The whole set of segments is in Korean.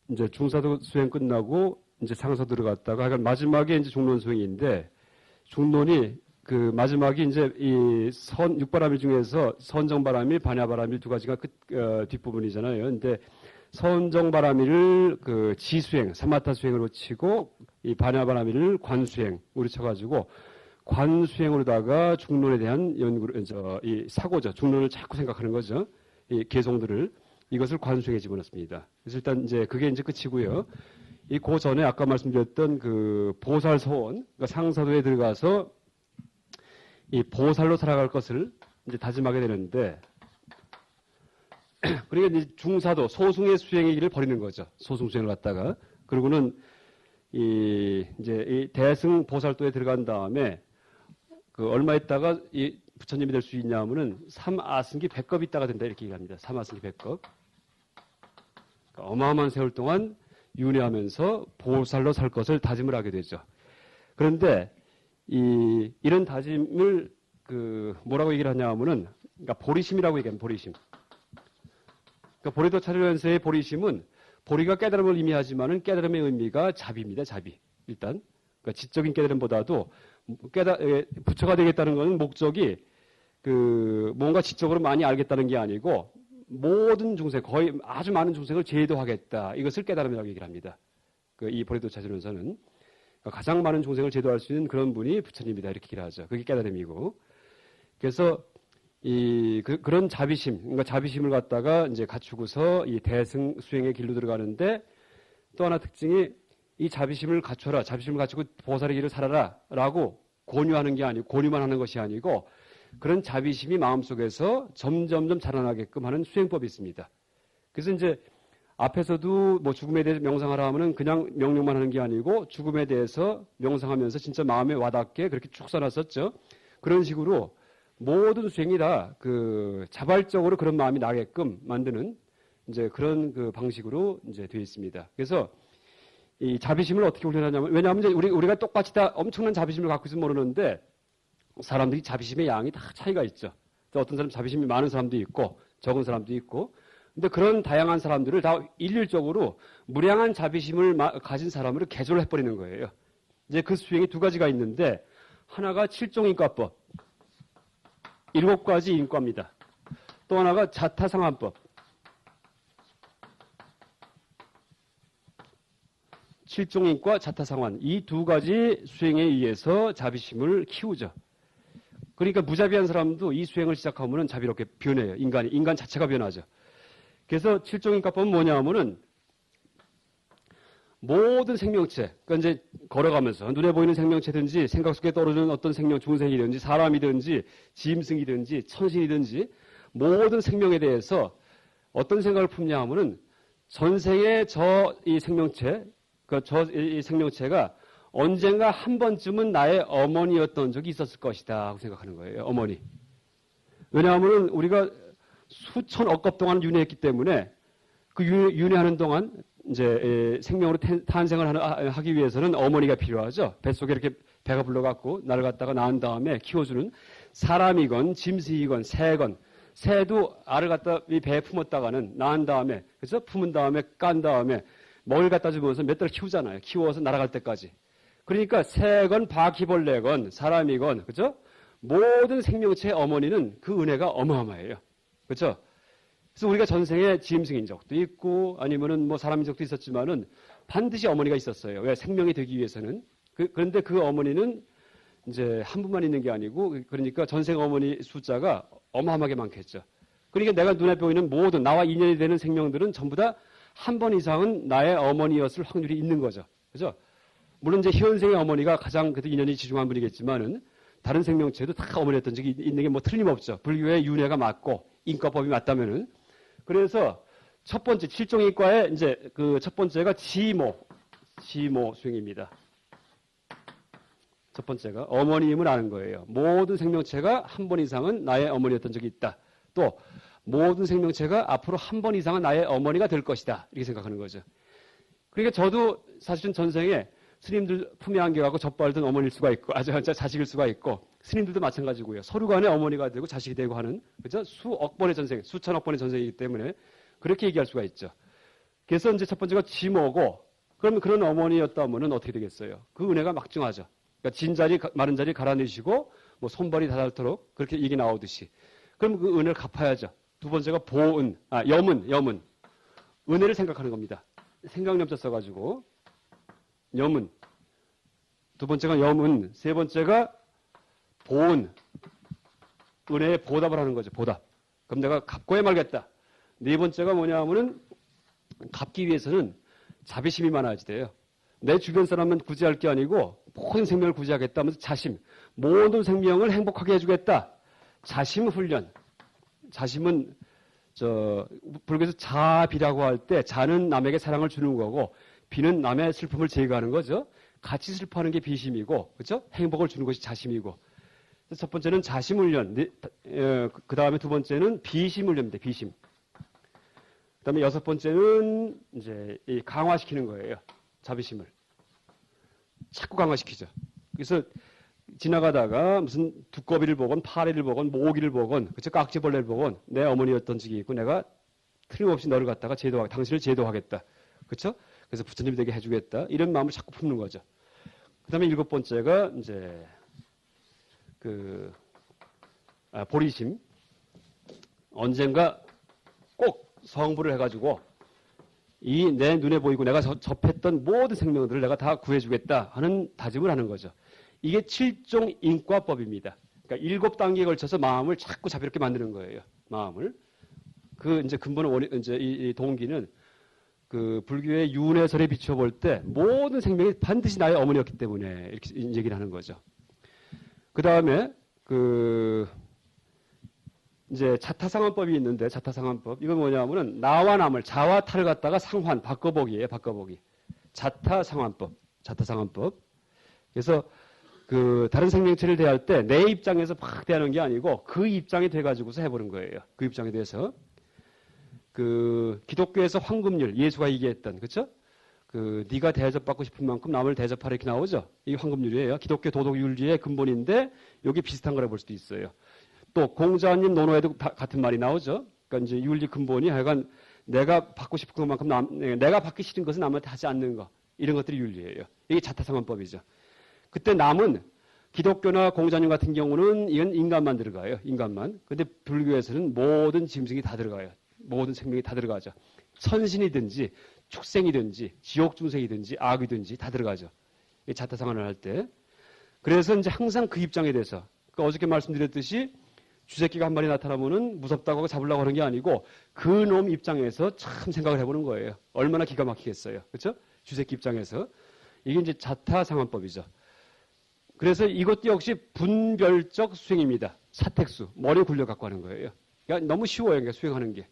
이제 중사도 수행 끝나고 이제 상사 들어갔다가 하여간 마지막에 이제 중론 수행인데 중론이 그 마지막이 이제 이 육바람일 중에서 선정바람일, 반야바람일 두 가지가 뒷부분이잖아요. 근데 선정바람일을 그 지수행, 사마타 수행으로 치고 이 반야바람일을 관수행으로 쳐가지고 관수행으로다가 중론에 대한 연구를, 이 사고죠. 중론을 자꾸 생각하는 거죠. 이 개성들을 이것을 관수행에 집어넣습니다. 그래서 일단 이제 그게 이제 끝이고요. 이 그 전에 아까 말씀드렸던 그 보살소원, 그러니까 상사도에 들어가서 이 보살로 살아갈 것을 이제 다짐하게 되는데, 그러니까 이제 중사도, 소승의 수행의 길을 버리는 거죠. 소승 수행을 갖다가. 그리고는 이제 이 대승 보살도에 들어간 다음에 그 얼마 있다가 이 부처님이 될 수 있냐 하면은 3아승기 100겁 있다가 된다 이렇게 얘기합니다. 3아승기 100겁. 그러니까 어마어마한 세월 동안 윤회하면서 보살로 살 것을 다짐을 하게 되죠. 그런데 이런 다짐을 그 뭐라고 얘기를 하냐 하면은 그러니까 보리심이라고 얘기합니다. 보리심. 그러니까 보리도 차려연세의 보리심은 보리가 깨달음을 의미하지만은 깨달음의 의미가 자비입니다. 자비. 일단 그러니까 지적인 깨달음보다도 부처가 되겠다는 것은 목적이 그 뭔가 지적으로 많이 알겠다는 게 아니고 모든 중생, 거의 아주 많은 중생을 제도하겠다. 이것을 깨달음이라고 얘기를 합니다. 이 보리도 차지면서는 그러니까 가장 많은 중생을 제도할 수 있는 그런 분이 부처님이다. 이렇게 얘기를 하죠. 그게 깨달음이고. 그래서 그런 자비심, 그러니까 자비심을 갖다가 이제 갖추고서 이 대승 수행의 길로 들어가는데 또 하나 특징이 이 자비심을 갖춰라. 자비심을 갖추고 보살의 길을 살아라. 라고 권유하는 게 아니고, 권유만 하는 것이 아니고 그런 자비심이 마음속에서 점점점 자라나게끔 하는 수행법이 있습니다. 그래서 이제 앞에서도 뭐 죽음에 대해서 명상하라 하면은 그냥 명령만 하는 게 아니고 죽음에 대해서 명상하면서 진짜 마음에 와닿게 그렇게 쭉 써놨었죠. 그런 식으로 모든 수행이 다 그 자발적으로 그런 마음이 나게끔 만드는 이제 그런 그 방식으로 이제 되어 있습니다. 그래서 이 자비심을 어떻게 훈련하냐면, 왜냐하면 이제 우리가 똑같이 다 엄청난 자비심을 갖고 있으면 모르는데 사람들이 자비심의 양이 다 차이가 있죠. 어떤 사람 자비심이 많은 사람도 있고 적은 사람도 있고. 근데 그런 다양한 사람들을 다 일률적으로 무량한 자비심을 가진 사람으로 개조를 해버리는 거예요. 이제 그 수행이 두 가지가 있는데 하나가 7종인과법, 7가지 인과입니다. 또 하나가 자타상환법. 7종인과 자타상환, 이 두 가지 수행에 의해서 자비심을 키우죠. 그러니까 무자비한 사람도 이 수행을 시작하면 자비롭게 변해요. 인간 자체가 변하죠. 그래서 7종인과법은 뭐냐 하면은 모든 생명체, 그러니까 이제 걸어가면서 눈에 보이는 생명체든지 생각 속에 떠오르는 어떤 중생이든지 사람이든지 짐승이든지 천신이든지 모든 생명에 대해서 어떤 생각을 품냐 하면은 전생에 이 생명체, 이 생명체가 언젠가 한 번쯤은 나의 어머니였던 적이 있었을 것이다 하고 생각하는 거예요. 어머니. 왜냐하면 우리가 수천억 겁 동안 윤회했기 때문에 그 윤회하는 동안 이제 생명으로 탄생을 하기 위해서는 어머니가 필요하죠. 뱃속에 이렇게 배가 불러갖고 나를 갖다가 낳은 다음에 키워주는 사람이건 짐승이건 새건, 새도 알을 갖다 이 배에 품었다가는 낳은 다음에, 그래서 품은 다음에 깐 다음에 먹을 갖다 주면서 몇 달 키우잖아요. 키워서 날아갈 때까지. 그러니까 새건 바퀴벌레건 사람이건, 그죠? 모든 생명체의 어머니는 그 은혜가 어마어마해요. 그죠? 그래서 우리가 전생에 짐승인 적도 있고 아니면은 뭐 사람인 적도 있었지만은 반드시 어머니가 있었어요. 왜? 생명이 되기 위해서는. 그런데 그 어머니는 이제 한 분만 있는 게 아니고, 그러니까 전생 어머니 숫자가 어마어마하게 많겠죠. 그러니까 내가 눈에 보이는 모든 나와 인연이 되는 생명들은 전부 다 한 번 이상은 나의 어머니였을 확률이 있는 거죠. 그죠? 물론 이제 현생의 어머니가 가장 그래도 인연이 지중한 분이겠지만은 다른 생명체도 다 어머니였던 적이 있는 게 뭐 틀림없죠. 불교의 윤회가 맞고 인과법이 맞다면은. 그래서 첫 번째 7종인과의 이제 그 첫 번째가 지모 수행입니다. 첫 번째가 어머니임을 아는 거예요. 모든 생명체가 한 번 이상은 나의 어머니였던 적이 있다. 또 모든 생명체가 앞으로 한 번 이상은 나의 어머니가 될 것이다. 이렇게 생각하는 거죠. 그러니까 저도 사실은 전생에 스님들 품에 안겨가고 젖발든 어머니일 수가 있고, 자식일 수가 있고, 스님들도 마찬가지고요. 서로 간에 어머니가 되고 자식이 되고 하는, 그죠? 수억 번의 전생, 수천억 번의 전생이기 때문에 그렇게 얘기할 수가 있죠. 그래서 이제 첫 번째가 지모고, 그러면 그런 어머니였다면은 어떻게 되겠어요? 그 은혜가 막중하죠. 그러니까 진 자리, 마른 자리 갈아내시고, 뭐 손발이 닿도록 그렇게 얘기 나오듯이. 그럼 그 은혜를 갚아야죠. 두 번째가 보은, 염은. 은혜를 생각하는 겁니다. 생각염자 써가지고, 염은. 두 번째가 염은, 세 번째가 보은, 은혜에 보답을 하는 거죠. 보답. 그럼 내가 갚고야 말겠다. 네 번째가 뭐냐면은 갚기 위해서는 자비심이 많아야지 돼요. 내 주변 사람은 구제할 게 아니고 모든 생명을 구제하겠다 하면서 자심, 모든 생명을 행복하게 해주겠다. 자심 훈련. 자심은 불교에서 자비라고 할 때 자는 남에게 사랑을 주는 거고 비는 남의 슬픔을 제거하는 거죠. 같이 슬퍼하는 게 비심이고, 그렇죠? 행복을 주는 것이 자심이고. 첫 번째는 자심 훈련. 그 다음에 두 번째는 비심 훈련입니다. 비심. 그 다음에 여섯 번째는 이제 강화시키는 거예요. 자비심을. 자꾸 강화시키죠. 그래서 지나가다가 무슨 두꺼비를 보건 파리를 보건 모기를 보건 그쵸? 깍지벌레를 보건 내 어머니였던 적이 있고 내가 틀림없이 너를 갖다가 당신을 제도하겠다. 그렇죠? 그래서 부처님이 되게 해주겠다. 이런 마음을 자꾸 품는 거죠. 그 다음에 일곱 번째가 이제 보리심. 언젠가 꼭 성불을 해가지고 이 내 눈에 보이고 내가 접했던 모든 생명들을 내가 다 구해주겠다 하는 다짐을 하는 거죠. 이게 7종 인과법입니다. 그러니까 7단계에 걸쳐서 마음을 자꾸 자비롭게 만드는 거예요. 마음을. 이제 근본 이제 이 동기는 그 불교의 윤회설에 비춰볼 때 모든 생명이 반드시 나의 어머니였기 때문에 이렇게 얘기를 하는 거죠. 그 다음에 이제 자타상환법이 있는데 자타상환법 이건 뭐냐면은 나와 남을 자와 타를 갖다가 상환 바꿔보기예요. 바꿔보기. 자타상환법. 그래서 다른 생명체를 대할 때 내 입장에서 막 대하는 게 아니고 그 입장이 돼가지고서 해보는 거예요. 그 입장에 대해서. 기독교에서 황금률, 예수가 얘기했던, 그쵸? 네가 대접받고 싶은 만큼 남을 대접하라 이렇게 나오죠? 이게 황금률이에요. 기독교 도덕윤리의 근본인데 여기 비슷한 거라 볼 수도 있어요. 또 공자님 논어에도 같은 말이 나오죠? 그러니까 이제 윤리 근본이 하여간 내가 받고 싶은 것만큼 내가 받기 싫은 것은 남한테 하지 않는 거. 이런 것들이 윤리예요. 이게 자타상환법이죠. 그때 남은 기독교나 공자님 같은 경우는 이건 인간만 들어가요. 인간만. 근데 불교에서는 모든 짐승이 다 들어가요. 모든 생명이 다 들어가죠. 천신이든지 축생이든지 지옥중생이든지 악이든지 다 들어가죠. 이 자타상환을 할 때. 그래서 이제 항상 그 입장에 대해서 어저께 말씀드렸듯이 쥐새끼가 한 마리 나타나면은 무섭다고 하고 잡으려고 하는 게 아니고 그 놈 입장에서 참 생각을 해보는 거예요. 얼마나 기가 막히겠어요. 그렇죠? 쥐새끼 입장에서. 이게 이제 자타상환법이죠. 그래서 이것도 역시 분별적 수행입니다. 사택수, 머리 굴려갖고 하는 거예요. 그러니까 너무 쉬워요. 그러니까 수행하는 게.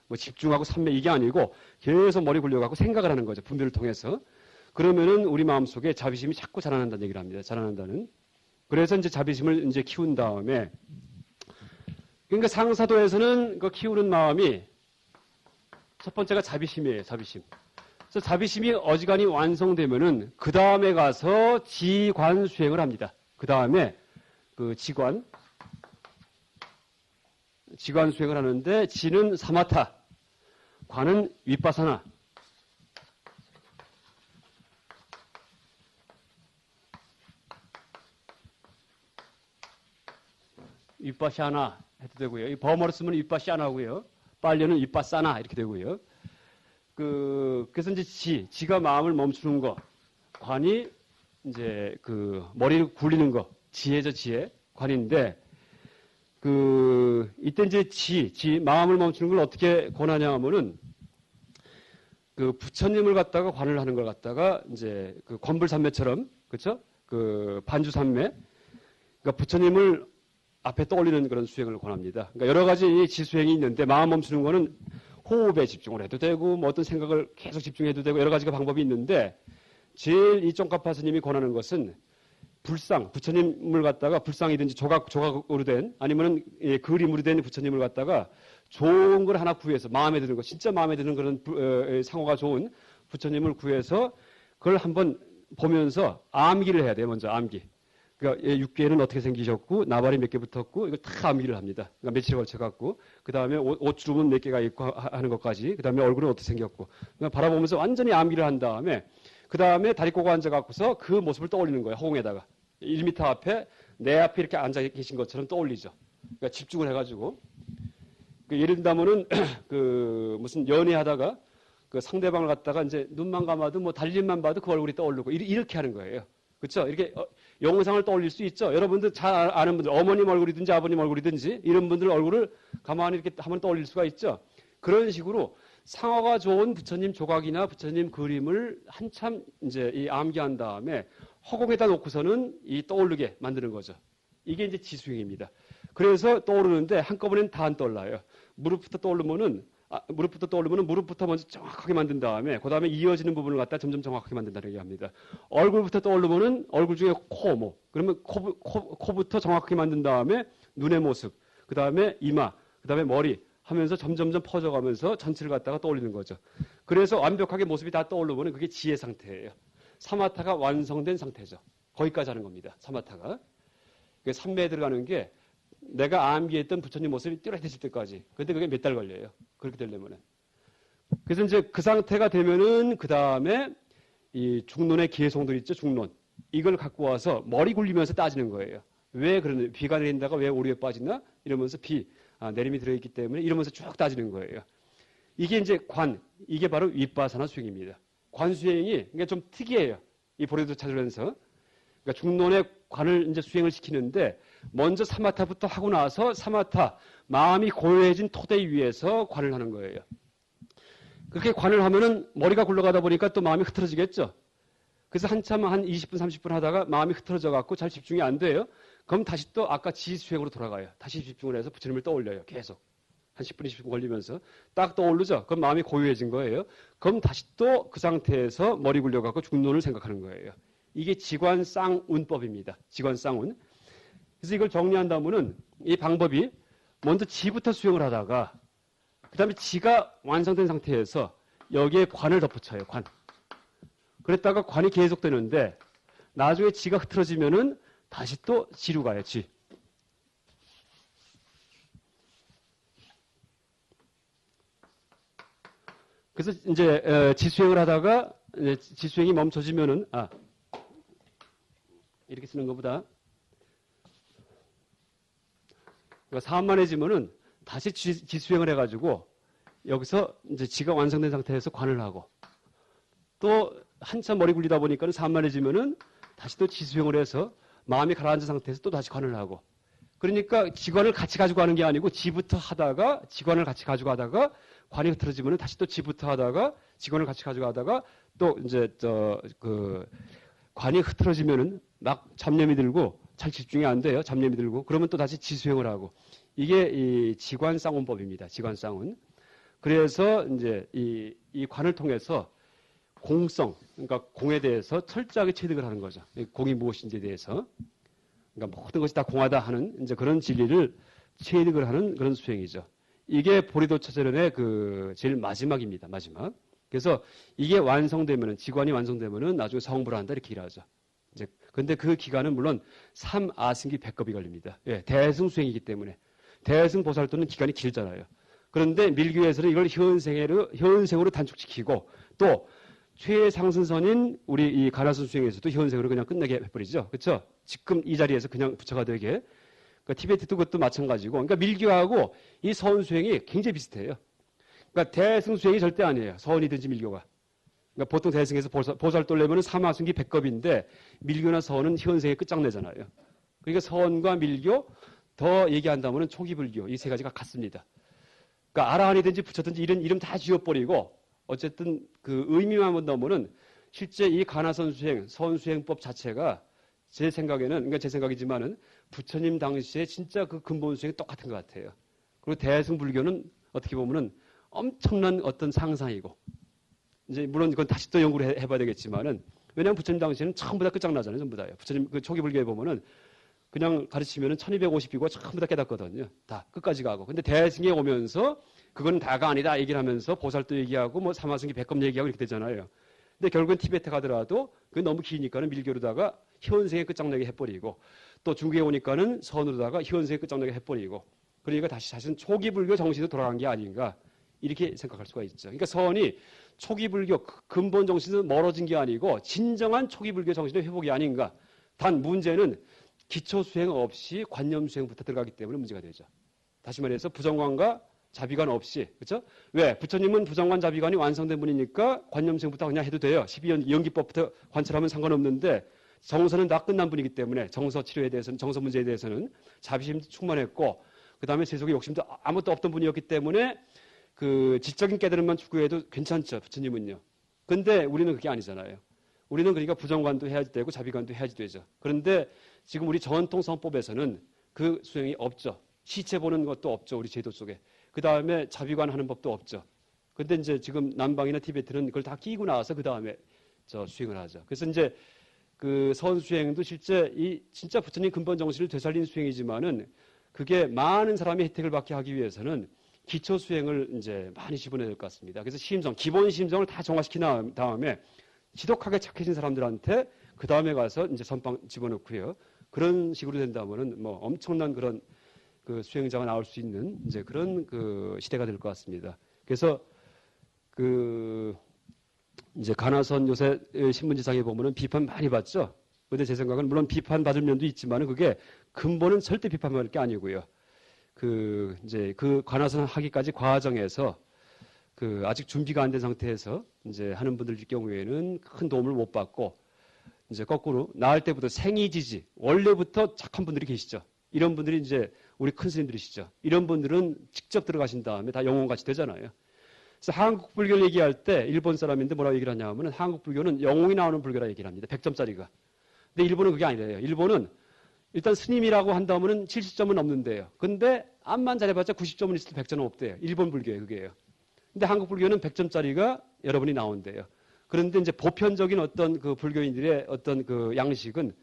뭐 집중하고 삼매 이게 아니고 계속 머리 굴려갖고 생각을 하는 거죠. 분별을 통해서. 그러면은 우리 마음속에 자비심이 자꾸 자라난다는 얘기를 합니다. 자라난다는. 그래서 이제 자비심을 이제 키운 다음에 그러니까 상사도에서는 그 키우는 마음이 첫 번째가 자비심이에요. 자비심. 그래서 자비심이 어지간히 완성되면은 그 다음에 가서 지관 수행을 합니다. 그 다음에 지관 수행을 하는데 지는 사마타, 관은 윗바사나. 윗바샤나 해도 되고요. 이 범어로 쓰면 윗바샤나고요. 빨려는 윗바사나 이렇게 되고요. 그래서 이제 지가 마음을 멈추는 거, 관이 이제 머리를 굴리는 거, 지혜죠, 지혜. 관인데, 이때 이제 마음을 멈추는 걸 어떻게 권하냐 하면은, 부처님을 갖다가 관을 하는 걸 갖다가 이제 권불산매처럼, 그쵸? 반주산매. 그러니까 부처님을 앞에 떠올리는 그런 수행을 권합니다. 그러니까 여러 가지 지수행이 있는데, 마음 멈추는 거는 호흡에 집중을 해도 되고 뭐 어떤 생각을 계속 집중해도 되고 여러 가지가 방법이 있는데 제일 이 쫑카파 스님이 권하는 것은 부처님을 갖다가 불상이든지 조각으로 된 아니면은 그림으로 된 부처님을 갖다가 좋은 걸 하나 구해서 마음에 드는 거 진짜 마음에 드는 그런 상호가 좋은 부처님을 구해서 그걸 한번 보면서 암기를 해야 돼요. 먼저 암기. 그러니까 육개는 어떻게 생기셨고 나발이 몇 개 붙었고 이걸 다 암기를 합니다. 그러니까 며칠에 걸쳐 갖고 그 다음에 옷주름은 몇 개가 있고 하는 것까지 그 다음에 얼굴은 어떻게 생겼고 그러니까 바라보면서 완전히 암기를 한 다음에 그 다음에 다리 꼬고 앉아 갖고서 그 모습을 떠올리는 거예요. 허공에다가 1m 앞에 내 앞에 이렇게 앉아 계신 것처럼 떠올리죠. 그러니까 집중을 해가지고 예를 든다면은 그 무슨 연애하다가 그 상대방을 갖다가 이제 눈만 감아도 뭐 달림만 봐도 그 얼굴이 떠오르고 이렇게 하는 거예요. 그렇죠? 이렇게 영상을 떠올릴 수 있죠. 여러분들 잘 아는 분들, 어머님 얼굴이든지 아버님 얼굴이든지 이런 분들 얼굴을 가만히 이렇게 한번 떠올릴 수가 있죠. 그런 식으로 상어가 좋은 부처님 조각이나 부처님 그림을 한참 이제 이 암기한 다음에 허공에다 놓고서는 이 떠오르게 만드는 거죠. 이게 이제 지수행입니다. 그래서 떠오르는데 한꺼번에는 다 안 떠올라요. 무릎부터 떠오르면은 무릎부터 먼저 정확하게 만든 다음에 그 다음에 이어지는 부분을 갖다 점점 정확하게 만든다는 얘기합니다. 얼굴부터 떠오르면은 얼굴 중에 그러면 코부터 정확하게 만든 다음에 눈의 모습, 그 다음에 이마, 그 다음에 머리 하면서 점점점 퍼져가면서 전체를 갖다가 떠올리는 거죠. 그래서 완벽하게 모습이 다 떠오르면 그게 지혜 상태예요. 사마타가 완성된 상태죠. 거기까지 하는 겁니다. 사마타가. 삼매에 들어가는 게 내가 암기했던 부처님 모습이 뚜렷해질 때까지. 근데 그게 몇 달 걸려요. 그렇게 되려면은. 그래서 이제 그 상태가 되면은 그 다음에 이 중론의 기회송들 있죠. 중론. 이걸 갖고 와서 머리 굴리면서 따지는 거예요. 왜 그러냐. 비가 내린다가 왜 오류에 빠지나? 이러면서 내림이 들어있기 때문에 이러면서 쭉 따지는 거예요. 이게 이제 이게 바로 윗바사나 수행입니다. 관 수행이 이게 좀 특이해요. 이 보리도 찾으면서. 그러니까 중론의 관을 이제 수행을 시키는데 먼저 사마타부터 하고 나서 사마타 마음이 고요해진 토대 위에서 관을 하는 거예요. 그렇게 관을 하면은 머리가 굴러가다 보니까 또 마음이 흐트러지겠죠. 그래서 한참 한 20분 30분 하다가 마음이 흐트러져 갖고 잘 집중이 안 돼요. 그럼 다시 또 아까 지수행으로 돌아가요. 다시 집중을 해서 부처님을 떠올려요. 계속. 한 10분 20분 걸리면서 딱 떠오르죠. 그럼 마음이 고요해진 거예요. 그럼 다시 또 그 상태에서 머리 굴려 갖고 중론을 생각하는 거예요. 이게 지관쌍운법입니다. 지관쌍운. 그래서 이걸 정리한다면은 이 방법이 먼저 지부터 수행을 하다가 그 다음에 지가 완성된 상태에서 여기에 관을 덧붙여요. 관. 그랬다가 관이 계속되는데 나중에 지가 흐트러지면은 다시 또 지로 가요. 지. 그래서 이제 지수행을 하다가 지수행이 멈춰지면은 이렇게 쓰는 것보다 산만해지면은 다시 지수행을 해가지고 여기서 이제 지가 완성된 상태에서 관을 하고 또 한참 머리 굴리다 보니까는 산만해지면은 다시 또 지수행을 해서 마음이 가라앉은 상태에서 또 다시 관을 하고 그러니까 지관을 같이 가지고 가는 게 아니고 지부터 하다가 지관을 같이 가지고 가다가 관이 흐트러지면은 다시 또 지부터 하다가 지관을 같이 가지고 가다가 또 이제 관이 흐트러지면은 막 잡념이 들고 잘 집중이 안 돼요. 잡념이 들고 그러면 또 다시 지수행을 하고 이게 이 지관쌍운법입니다. 지관쌍운. 그래서 이제 이 관을 통해서 공성, 그러니까 공에 대해서 철저하게 체득을 하는 거죠. 공이 무엇인지에 대해서. 그러니까 모든 것이 다 공하다 하는 이제 그런 진리를 체득을 하는 그런 수행이죠. 이게 보리도처절연의 그 제일 마지막입니다. 마지막. 그래서 이게 완성되면은 지관이 완성되면은 나중에 성불을 한다 이렇게 일하죠. 이제 근데 그 기간은 물론 3아승기 100겁이 걸립니다. 예, 대승 수행이기 때문에 대승 보살도는 기간이 길잖아요. 그런데 밀교에서는 이걸 현생으로 단축시키고 또 최상승선인 우리 이 가나선 수행에서도 현생으로 그냥 끝내게 해버리죠. 그렇죠? 지금 이 자리에서 그냥 부처가 되게. 그러니까 티베트도 그것도 마찬가지고. 그러니까 밀교하고 이 서원 수행이 굉장히 비슷해요. 그러니까 대승 수행이 절대 아니에요. 서원이든지 밀교가. 그러니까 보통 대승에서 보살도를 내면 3아승기 100겁인데 밀교나 서원은 현생에 끝장내잖아요. 그러니까 서원과 밀교 더 얘기한다면 초기 불교 이 세 가지가 같습니다. 그러니까 아라한이든지 부처든지 이런 이름 다 지워버리고 어쨌든 그 의미만 본다면은 실제 이 가나선 수행, 서원 수행법 자체가 제 생각에는 그러니까 제 생각이지만은 부처님 당시에 진짜 그 근본 수행이 똑같은 것 같아요. 그리고 대승 불교는 어떻게 보면은 엄청난 어떤 상상이고 이제 물론 이건 다시 또 연구를 해봐야 되겠지만은 왜냐하면 부처님 당시에는 전부 다 끝장나잖아요. 전부 다요. 부처님 그 초기 불교에 보면은 그냥 가르치면은 1250이고 전부 다 깨닫거든요. 다 끝까지 가고. 근데 대승에 오면서 그건 다가 아니다 얘기를 하면서 보살도 얘기하고 뭐 삼아승기 100겁 얘기하고 이렇게 되잖아요. 근데 결국은 티베트 가더라도 그게 너무 기니까는 밀교로다가 현생에 끝장나게 해버리고 또 중국에 오니까는 선으로다가 현생에 끝장나게 해버리고 그러니까 다시 사실은 초기 불교 정신으로 돌아간 게 아닌가 이렇게 생각할 수가 있죠. 그러니까 선이 초기 불교 근본 정신으로 멀어진 게 아니고 진정한 초기 불교 정신의 회복이 아닌가. 단 문제는 기초 수행 없이 관념 수행부터 들어가기 때문에 문제가 되죠. 다시 말해서 부정관과 자비관 없이, 그렇죠? 왜? 부처님은 부정관 자비관이 완성된 분이니까 관념 수행부터 그냥 해도 돼요. 12연기법부터 관찰하면 상관없는데 정서는 다 끝난 분이기 때문에 정서 치료에 대해서는, 정서 문제에 대해서는 자비심도 충만했고 그 다음에 세속의 욕심도 아무것도 없던 분이었기 때문에 그 지적인 깨달음만 추구해도 괜찮죠. 부처님은요. 근데 우리는 그게 아니잖아요. 우리는 그러니까 부정관도 해야지 되고 자비관도 해야지 되죠. 그런데 지금 우리 전통 성법에서는 그 수행이 없죠. 시체 보는 것도 없죠. 우리 제도 속에. 그 다음에 자비관 하는 법도 없죠. 근데 이제 지금 남방이나 티베트는 그걸 다 끼고 나와서 그 다음에 수행을 하죠. 그래서 이제 그 선수행도 실제 이 진짜 부처님 근본 정신을 되살린 수행이지만은 그게 많은 사람이 혜택을 받게 하기 위해서는 기초 수행을 이제 많이 집어내야 될 것 같습니다. 그래서 심정, 기본 심정을 다 정화시킨 다음에 지독하게 착해진 사람들한테 그 다음에 가서 이제 선방 집어넣고요. 그런 식으로 된다면은 뭐 엄청난 그런 그 수행자가 나올 수 있는 이제 그런 그 시대가 될 것 같습니다. 그래서 그 이제 가나선 요새 신문지상에 보면은 비판 많이 받죠. 그런데 제 생각은 물론 비판 받을 면도 있지만은 그게 근본은 절대 비판받을 게 아니고요. 그 이제 그 관화선 하기까지 과정에서 그 아직 준비가 안 된 상태에서 이제 하는 분들 경우에는 큰 도움을 못 받고 이제 거꾸로 나을 때부터 생이지지 원래부터 착한 분들이 계시죠. 이런 분들이 이제 우리 큰 스님들이시죠. 이런 분들은 직접 들어가신 다음에 다 영혼같이 되잖아요. 그래서 한국 불교를 얘기할 때 일본 사람인데 뭐라고 얘기를 하냐면은 한국 불교는 영혼이 나오는 불교라 얘기를 합니다. 100점짜리가. 근데 일본은 그게 아니래요. 일본은 일단 스님이라고 한다면은 70점은 넘는데요. 근데 암만 잘해봤자 90점은 있을 때 100점은 없대요. 일본 불교예요, 그게요. 근데 한국 불교는 100점짜리가 여러분이 나온대요. 그런데 이제 보편적인 어떤 그 불교인들의 어떤 그 양식은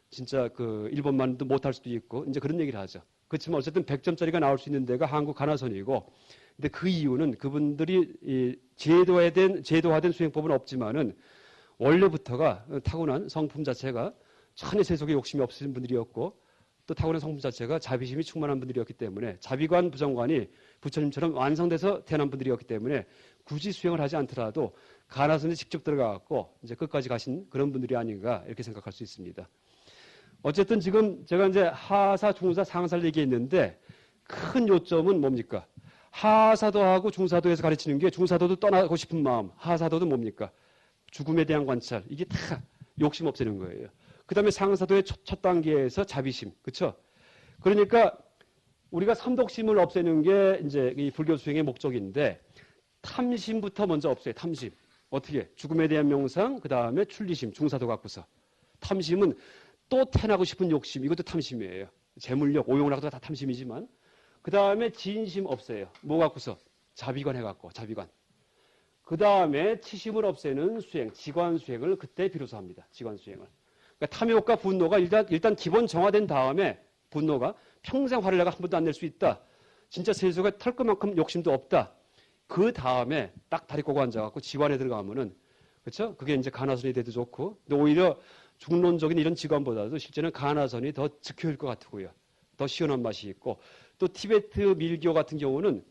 진짜 그 일본만도 못할 수도 있고 이제 그런 얘기를 하죠. 그렇지만 어쨌든 100점짜리가 나올 수 있는 데가 한국 가나선이고, 근데 그 이유는 그분들이 이 제도화된 수행법은 없지만은 원래부터가 타고난 성품 자체가 전혀 세속에 욕심이 없으신 분들이었고 또 타고난 성품 자체가 자비심이 충만한 분들이었기 때문에 자비관 부정관이 부처님처럼 완성돼서 태어난 분들이었기 때문에 굳이 수행을 하지 않더라도 가나선에 직접 들어가갖고 이제 끝까지 가신 그런 분들이 아닌가 이렇게 생각할 수 있습니다. 어쨌든 지금 제가 이제 하사, 중사, 상사를 얘기했는데 큰 요점은 뭡니까? 하사도하고 중사도에서 가르치는 게 중사도도 떠나고 싶은 마음, 하사도도 뭡니까? 죽음에 대한 관찰, 이게 다 욕심 없애는 거예요. 그 다음에 상사도의 첫 단계에서 자비심, 그렇죠? 그러니까 우리가 삼독심을 없애는 게 이제 이 불교 수행의 목적인데 탐심부터 먼저 없애요. 탐심. 어떻게? 죽음에 대한 명상, 그 다음에 출리심, 중사도 갖고서. 탐심은 또 태어나고 싶은 욕심, 이것도 탐심이에요. 재물력, 오용락도 다 탐심이지만 그 다음에 진심 없애요. 뭐 갖고서? 자비관 해갖고, 자비관. 그 다음에 치심을 없애는 수행, 지관 수행을 그때 비로소 합니다. 지관 수행을. 그러니까 탐욕과 분노가 일단 기본 정화된 다음에 분노가 평생 화를 내가 한 번도 안 낼 수 있다. 진짜 세속에 털 것만큼 욕심도 없다. 그 다음에 딱 다리 꼬고 앉아갖고 지관에 들어가면은, 그렇죠? 그게 이제 가나선이 돼도 좋고, 근데 오히려 중론적인 이런 지관보다도 실제는 가나선이 더 즉효일 것 같고요. 더 시원한 맛이 있고, 또 티베트 밀교 같은 경우는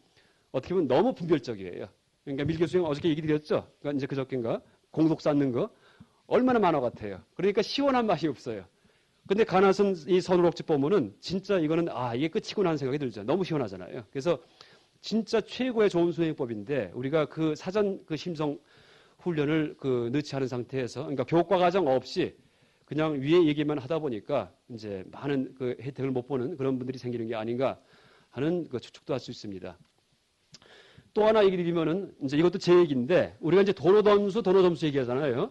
어떻게 보면 너무 분별적이에요. 그러니까 밀교 수행 어저께 얘기 드렸죠? 그러니까 이제 그저께인가? 공속 쌓는 거. 얼마나 만화 같아요. 그러니까 시원한 맛이 없어요. 근데 가나선 이 선우록집 보면은 진짜 이거는 이게 끝이구나 하는 생각이 들죠. 너무 시원하잖아요. 그래서 진짜 최고의 좋은 수행법인데 우리가 그 사전 그 심성 훈련을 그 넣지 않은 상태에서 그러니까 교과 과정 없이 그냥 위에 얘기만 하다 보니까 이제 많은 그 혜택을 못 보는 그런 분들이 생기는 게 아닌가 하는 그 추측도 할 수 있습니다. 또 하나 얘기 드리면은 이제 이것도 제 얘기인데 우리가 이제 도노점수 얘기하잖아요.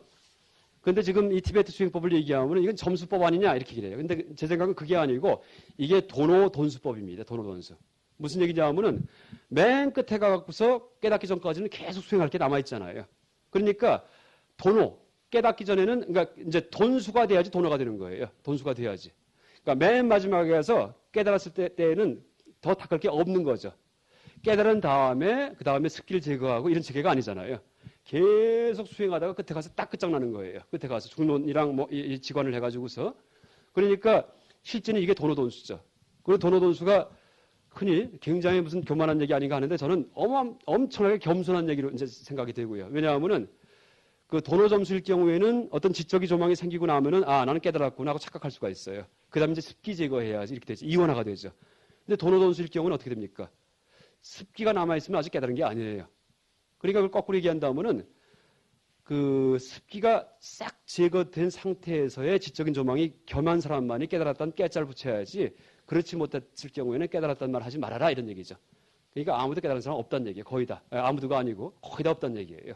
근데 지금 이 티베트 수행법을 얘기하면 이건 점수법 아니냐 이렇게 얘기해요. 근데 제 생각은 그게 아니고 이게 도노돈수법입니다. 도노돈수. 무슨 얘기냐 하면은 맨 끝에 가갖고서 깨닫기 전까지는 계속 수행할 게 남아있잖아요. 그러니까 깨닫기 전에는 그러니까 이제 돈수가 돼야지 도노가 되는 거예요. 돈수가 돼야지. 그러니까 맨 마지막에 가서 깨달았을 때에는 더 닦을 게 없는 거죠. 깨달은 다음에 그 다음에 습기를 제거하고 이런 체계가 아니잖아요. 계속 수행하다가 끝에 가서 딱 끝장나는 거예요. 끝에 가서 중론이랑 뭐 이 직관을 해가지고서. 그러니까 실제는 이게 도노돈수죠. 그리고 도노돈수가 흔히 굉장히 무슨 교만한 얘기 아닌가 하는데 저는 엄청나게 겸손한 얘기로 이제 생각이 되고요. 왜냐하면은 그 도노점수일 경우에는 어떤 지적인 조망이 생기고 나면은 아 나는 깨달았구나 하고 착각할 수가 있어요. 그다음에 이제 습기 제거해야지 이렇게 되죠. 이원화가 되죠. 근데 도노돈수일 경우는 어떻게 됩니까? 습기가 남아 있으면 아직 깨달은 게 아니에요. 그러니까 그걸 거꾸로 얘기한다면은 그 습기가 싹 제거된 상태에서의 지적인 조망이 겸한 사람만이 깨달았다는 깨자를 붙여야지 그렇지 못했을 경우에는 깨달았다는 말 하지 말아라 이런 얘기죠. 그러니까 아무도 깨달은 사람 없다는 얘기예요. 거의 다. 아무도가 아니고 거의 다 없다는 얘기예요.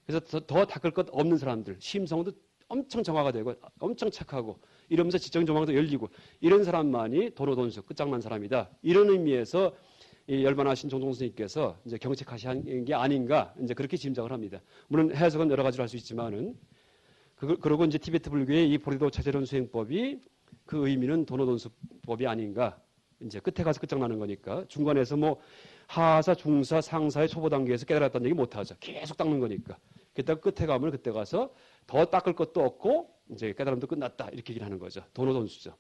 그래서 더 닦을 것 없는 사람들, 심성도 엄청 정화가 되고 엄청 착하고 이러면서 지적인 조망도 열리고 이런 사람만이 도노돈수 끝장난 사람이다. 이런 의미에서 이 열반하신 종종 스님께서 이제 경책하신 게 아닌가 이제 그렇게 짐작을 합니다. 물론 해석은 여러 가지로 할 수 있지만은 그러고 이제 티베트 불교의 이 보리도 체제론 수행법이 그 의미는 도노돈수법이 아닌가. 이제 끝에 가서 끝장나는 거니까 중간에서 뭐 하사, 중사, 상사의 초보 단계에서 깨달았다는 얘기 못 하죠. 계속 닦는 거니까. 그때 끝에 가면 그때 가서 더 닦을 것도 없고 이제 깨달음도 끝났다 이렇게 얘기를 하는 거죠. 도노돈수죠.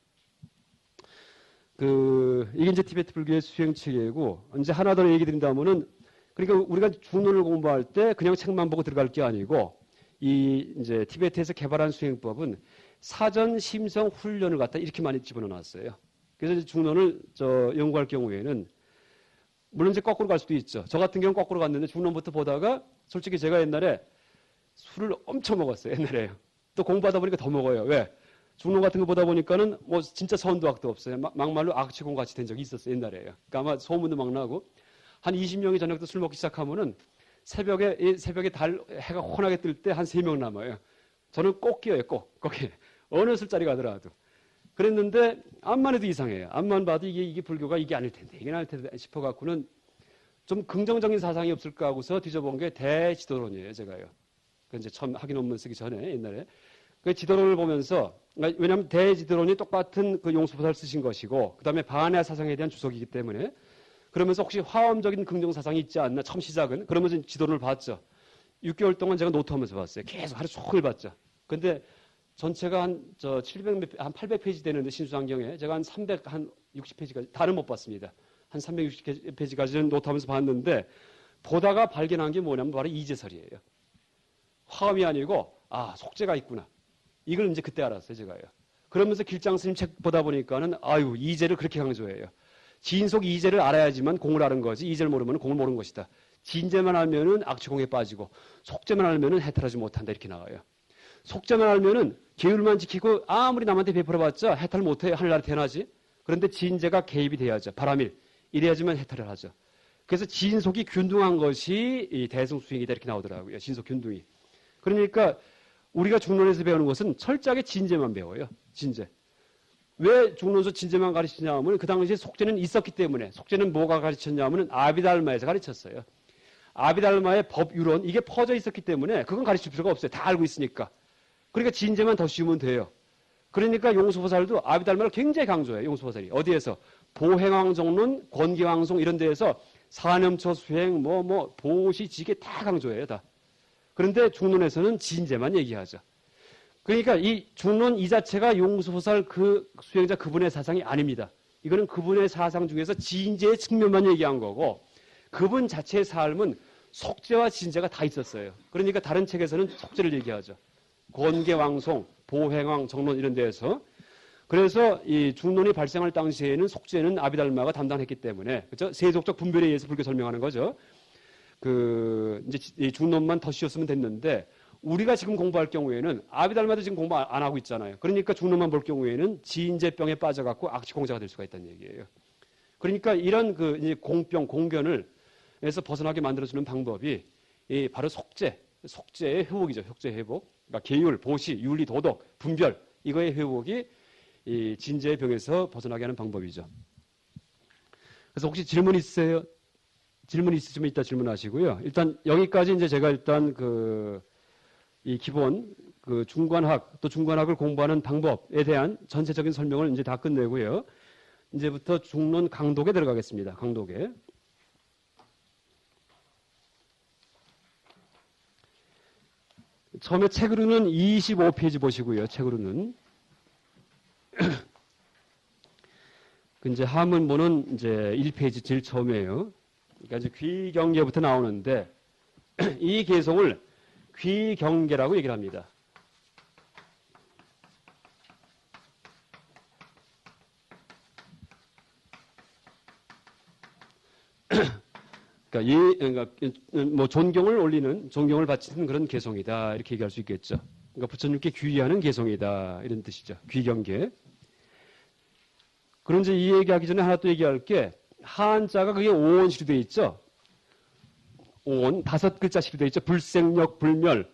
이게 이제 티베트 불교의 수행 체계이고, 이제 하나 더 얘기 드린다면은, 그러니까 우리가 중론을 공부할 때 그냥 책만 보고 들어갈 게 아니고, 이제 티베트에서 개발한 수행법은 사전 심성 훈련을 갖다 이렇게 많이 집어넣어 놨어요. 그래서 이제 중론을 연구할 경우에는, 물론 이제 거꾸로 갈 수도 있죠. 저 같은 경우는 거꾸로 갔는데 중론부터 보다가, 솔직히 제가 옛날에 술을 엄청 먹었어요, 옛날에. 또 공부하다 보니까 더 먹어요. 왜? 중론 같은 거 보다 보니까는 뭐 진짜 선도학도 없어요. 막말로 악취공 같이 된 적이 있었어요. 옛날에요. 그러니까 아마 소문도 막 나고 한 20명이 저녁 때 술 먹기 시작하면은 새벽에 해가 환하게 뜰 때 한 3명 남아요. 저는 꼭 끼어요. 꼭. 거기. 어느 술자리 가더라도. 그랬는데 암만 해도 이상해요. 암만 봐도 이게 불교가 이게 아닐 텐데. 이게 아닐 텐데 싶어갖고는 좀 긍정적인 사상이 없을까 하고서 뒤져본 게 대지도론이에요. 제가요. 그 이제 처음 학위 논문 쓰기 전에 옛날에. 그 지도론을 보면서, 왜냐하면 대지도론이 똑같은 그 용수보살 쓰신 것이고, 그 다음에 반야 사상에 대한 주석이기 때문에, 그러면서 혹시 화엄적인 긍정 사상이 있지 않나, 처음 시작은? 그러면서 지도론을 봤죠. 6개월 동안 제가 노트하면서 봤어요. 계속 하루 종일 봤죠. 근데 전체가 한 800페이지 되는데, 신수상경에 제가 한 360페이지까지, 다는 못 봤습니다. 한 360페이지까지는 노트하면서 봤는데, 보다가 발견한 게 뭐냐면 바로 이제설이에요. 화엄이 아니고, 아, 속죄가 있구나. 이걸 이제 그때 알았어요, 제가요. 그러면서 길장 스님 책 보다 보니까는, 아유, 이제를 그렇게 강조해요. 진속 이제를 알아야지만 공을 아는 거지, 이제를 모르면 공을 모르는 것이다. 진제만 알면은 악취공에 빠지고, 속죄만 알면은 해탈하지 못한다, 이렇게 나와요. 속죄만 알면은 계율만 지키고, 아무리 남한테 베풀어봤자 해탈 못해, 하늘나라 태어나지. 그런데 진제가 개입이 돼야죠. 바람일. 이래야지만 해탈을 하죠. 그래서 진속이 균등한 것이 이 대승수행이다, 이렇게 나오더라고요. 진속 균등이. 그러니까, 우리가 중론에서 배우는 것은 철저하게 진제만 배워요. 진제. 왜 중론에서 진제만 가르치냐 하면 그 당시에 속죄는 있었기 때문에 속죄는 뭐가 가르쳤냐 하면 아비달마에서 가르쳤어요. 아비달마의 법 유론 이게 퍼져 있었기 때문에 그건 가르칠 필요가 없어요. 다 알고 있으니까. 그러니까 진제만 더 씌우면 돼요. 그러니까 용수보살도 아비달마를 굉장히 강조해요. 용수보살이. 어디에서? 보행왕정론, 권기왕송 이런 데에서 사념처 수행, 보시, 지계 다 강조해요. 다. 그런데 중론에서는 진제만 얘기하죠. 그러니까 이 중론 이 자체가 용수보살 그 수행자 그분의 사상이 아닙니다. 이거는 그분의 사상 중에서 진제의 측면만 얘기한 거고 그분 자체의 삶은 속죄와 진제가 다 있었어요. 그러니까 다른 책에서는 속죄를 얘기하죠. 권계왕송, 보행왕, 정론 이런 데에서. 그래서 이 중론이 발생할 당시에는 속죄는 아비달마가 담당했기 때문에 그렇죠? 세속적 분별에 의해서 불교 설명하는 거죠. 이제 이 중론만 더 씌웠으면 됐는데, 우리가 지금 공부할 경우에는, 아비달마도 지금 공부 안 하고 있잖아요. 그러니까 중론만 볼 경우에는 진제병에 빠져갖고 악취공자가 될 수가 있다는 얘기예요. 그러니까 이런 이제 공병, 공견을 에서 벗어나게 만들어주는 방법이 바로 속죄의 회복이죠. 속죄 회복. 그러니까 계율, 보시, 윤리, 도덕, 분별, 이거의 회복이 이 진제의 병에서 벗어나게 하는 방법이죠. 그래서 혹시 질문 있으세요? 질문 있으시면 이따 질문하시고요. 일단 여기까지 이제 제가 일단 이 기본 중관학 또 중관학을 공부하는 방법에 대한 전체적인 설명을 이제 다 끝내고요. 이제부터 중론 강독에 들어가겠습니다. 강독에. 처음에 책으로는 25페이지 보시고요. 책으로는. 이제 하문본은 이제 1페이지 제일 처음이에요. 그러니까 이제 귀경계부터 나오는데 이 개송을 귀경계라고 얘기를 합니다. 그러니까 뭐 존경을 올리는, 존경을 바치는 그런 개송이다 이렇게 얘기할 수 있겠죠. 그러니까 부처님께 귀의하는 개송이다 이런 뜻이죠. 귀경계. 그런데 이 얘기하기 전에 하나 또 얘기할 게 한자가 그게 오원시로 되어 있죠. 오원 5글자시로 되어 있죠. 불생력, 불멸,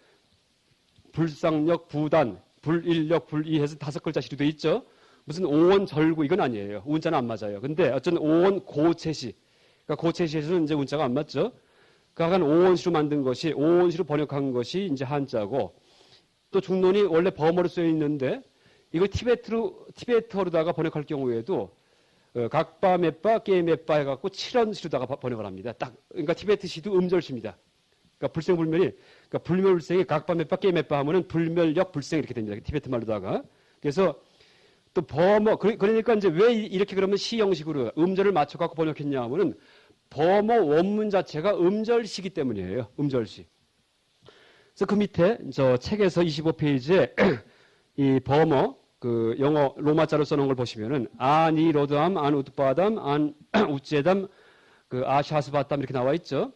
불상력, 부단, 불일력, 불이해서 5글자시로 되어 있죠. 무슨 오원 절구 이건 아니에요. 운자는 안 맞아요. 근데 어쨌든 오원 고체시. 그러니까 고체시에서는 이제 운자가 안 맞죠. 그러니까 한 오원시로 만든 것이, 오원시로 번역한 것이 이제 한자고, 또 중론이 원래 범어로 쓰여 있는데 이걸 티베트어로다가 번역할 경우에도 각바, 맷바, 깨мет바 해갖고 7원시로다가 번역을 합니다. 딱, 그러니까 티베트시도 음절시입니다. 그러니까 불생불멸이, 그러니까 불멸불생이 각바, 맷바, 깨мет바 하면은 불멸력, 불생 이렇게 됩니다. 티베트 말로다가. 그래서 또 범어, 그러니까 이제 왜 이렇게 그러면 시 형식으로 음절을 맞춰갖고 번역했냐 하면은 범어 원문 자체가 음절시기 때문이에요. 음절시. 그래서 그 밑에 저 책에서 25페이지에 이 범어, 그 영어 로마자로 써놓은 걸 보시면은 아니 로드함, 안 우드바담, 안 우째담, 그 아샤스바담 이렇게 나와 있죠.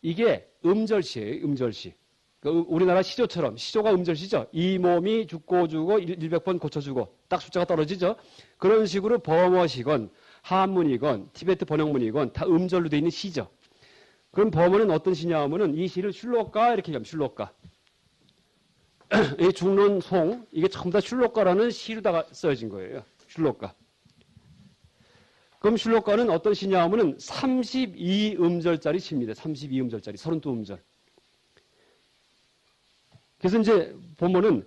이게 음절시예요. 음절시. 그러니까 우리나라 시조처럼 시조가 음절시죠. 이 몸이 죽고 100번 고쳐주고 딱 숫자가 떨어지죠. 그런 식으로 범어시건 한문이건 티베트 번역문이건 다 음절로 되어 있는 시죠. 그럼 범어는 어떤 시냐 하면은 이 시를 슐로까 이렇게 얘기하면 슐로까. 이 중론 송 이게 전부 다 슐로까라는 시로다가 써진 거예요. 슐로까. 그럼 슐로까는 어떤 시냐 하면은 32음절짜리 시입니다. 32음절짜리 32음절. 그래서 이제 보면은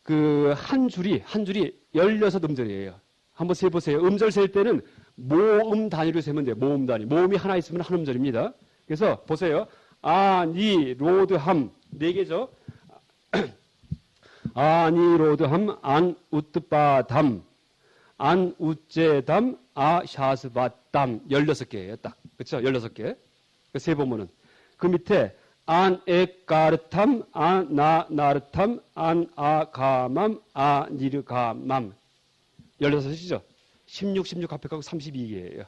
그 한 줄이 16음절이에요. 한번 세보세요. 음절 셀 때는 모음 단위로 세면 돼요. 모음 단위. 모음이 하나 있으면 한 음절입니다. 그래서 보세요. 아니 로드함 4개죠. 아니 로드함 안 우뜨바담 안 우째담 아 샤스바담 16개예요. 딱. 그렇죠? 16개. 세 보면은 그 밑에 안 에까르탐 안 나나르탐 안 아가맘 아 니르가맘 16이죠. 16, 16 합격하고 32개예요.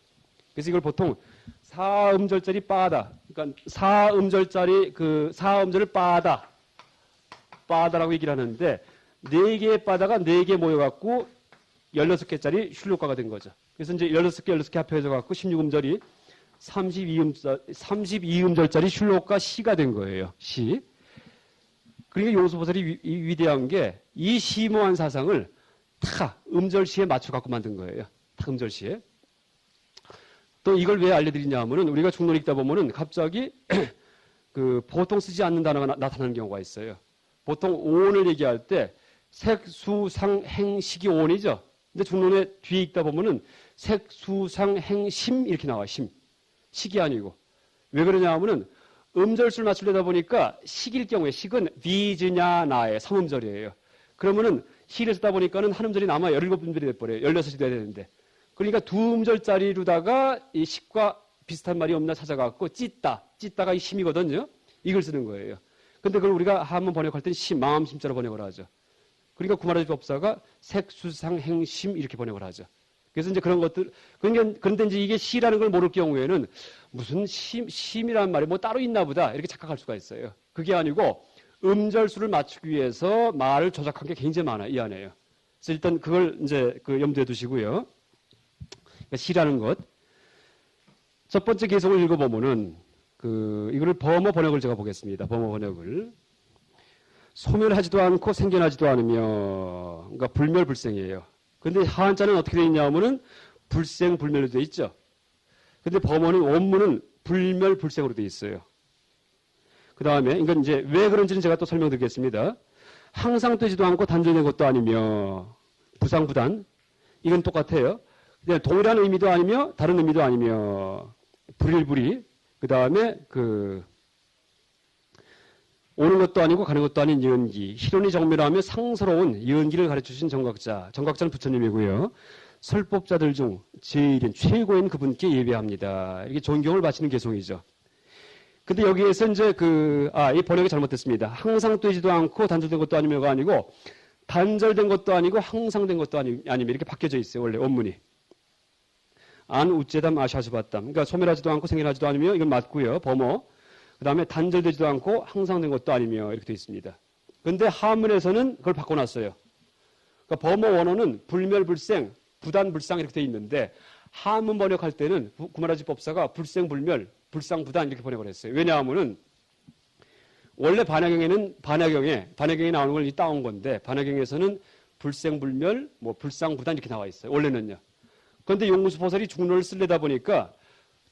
그래서 이걸 보통 4음절짜리 빠다. 그러니까 4음절짜리 그 4음절을 빠다라고 얘기를 하는데 4개의 빠다가 4개 모여갖고 16개짜리 슐로카가 된 거죠. 그래서 이제 16개 합해져갖고 16음절이 32음절짜리 슐로카 시가 된 거예요. 시. 그러니까 요소보살이 위대한 게 이 심오한 사상을 다 음절시에 맞춰갖고 만든 거예요. 다 음절시에. 또 이걸 왜 알려드리냐 하면은 우리가 중론 읽다 보면은 갑자기 그 보통 쓰지 않는 단어가 나타나는 경우가 있어요. 보통 오온을 얘기할 때 색수상행식이 오온이죠. 근데 중론에 뒤에 읽다 보면은 색수상행심 이렇게 나와요. 심. 식이 아니고. 왜 그러냐 하면은 음절수를 맞추려다 보니까 식일 경우에 식은 비즈냐 나의 3음절이에요. 그러면은 시를 쓰다 보니까는 한 음절이 남아 17음절이 돼버려요. 16이 돼야 되는데. 그러니까 2음절짜리로다가 이 식과 비슷한 말이 없나 찾아갖고 찢다가 이 심이거든요. 이걸 쓰는 거예요. 근데 그걸 우리가 한문 번역할 때는 심, 마음심자로 번역을 하죠. 그러니까 구마라지 법사가 색수상행심 이렇게 번역을 하죠. 그래서 이제 그런 것들, 그런데 이제 이게 시라는 걸 모를 경우에는 무슨 심이라는 말이 뭐 따로 있나 보다 이렇게 착각할 수가 있어요. 그게 아니고 음절수를 맞추기 위해서 말을 조작한 게 굉장히 많아요. 이 안에요. 그래서 일단 그걸 이제 그 염두에 두시고요. 그러니까 시라는 것. 첫 번째 개성을 읽어보면은 이거를 범어 번역을 제가 보겠습니다. 범어 번역을. 소멸하지도 않고 생겨나지도 않으며, 그러니까 불멸불생이에요. 근데 한자는 어떻게 되어 있냐 하면은 불생불멸로 되어 있죠. 근데 범어는 원문은 불멸불생으로 되어 있어요. 그 다음에, 그러니까 이제 왜 그런지는 제가 또 설명드리겠습니다. 항상 뜨지도 않고 단전된 것도 아니며, 부상부단. 이건 똑같아요. 동일한 의미도 아니며, 다른 의미도 아니며, 불일불이. 그 다음에 오는 것도 아니고 가는 것도 아닌 이은기. 희론이 정밀하며 상스러운 이은기를 가르쳐주신 정각자. 정각자는 부처님이고요. 설법자들 중 제일인 최고인 그분께 예배합니다. 이게 존경을 바치는 개송이죠. 근데 여기에서 이제 이 번역이 잘못됐습니다. 항상 되지도 않고 단절된 것도 아니며가 아니고 단절된 것도 아니고 항상 된 것도 아니며 이렇게 바뀌어져 있어요. 원래 원문이. 안 우째담 아샤수바담. 그러니까 소멸하지도 않고 생겨나지도 않으며 이건 맞고요. 범어. 그 다음에 단절되지도 않고 항상 된 것도 아니며 이렇게 되어 있습니다. 그런데 한문에서는 그걸 바꿔놨어요. 그러니까 범어 원어는 불멸불생, 부단불상 이렇게 되어 있는데 한문 번역할 때는 구마라지 법사가 불생불멸, 불상부단 이렇게 번역을 했어요. 왜냐하면은 원래 반야경에 나오는 걸 따온 건데 반야경에서는 불생불멸, 불상부단 이렇게 나와 있어요. 원래는요. 그런데 용수보살이 중론을 쓰려다 보니까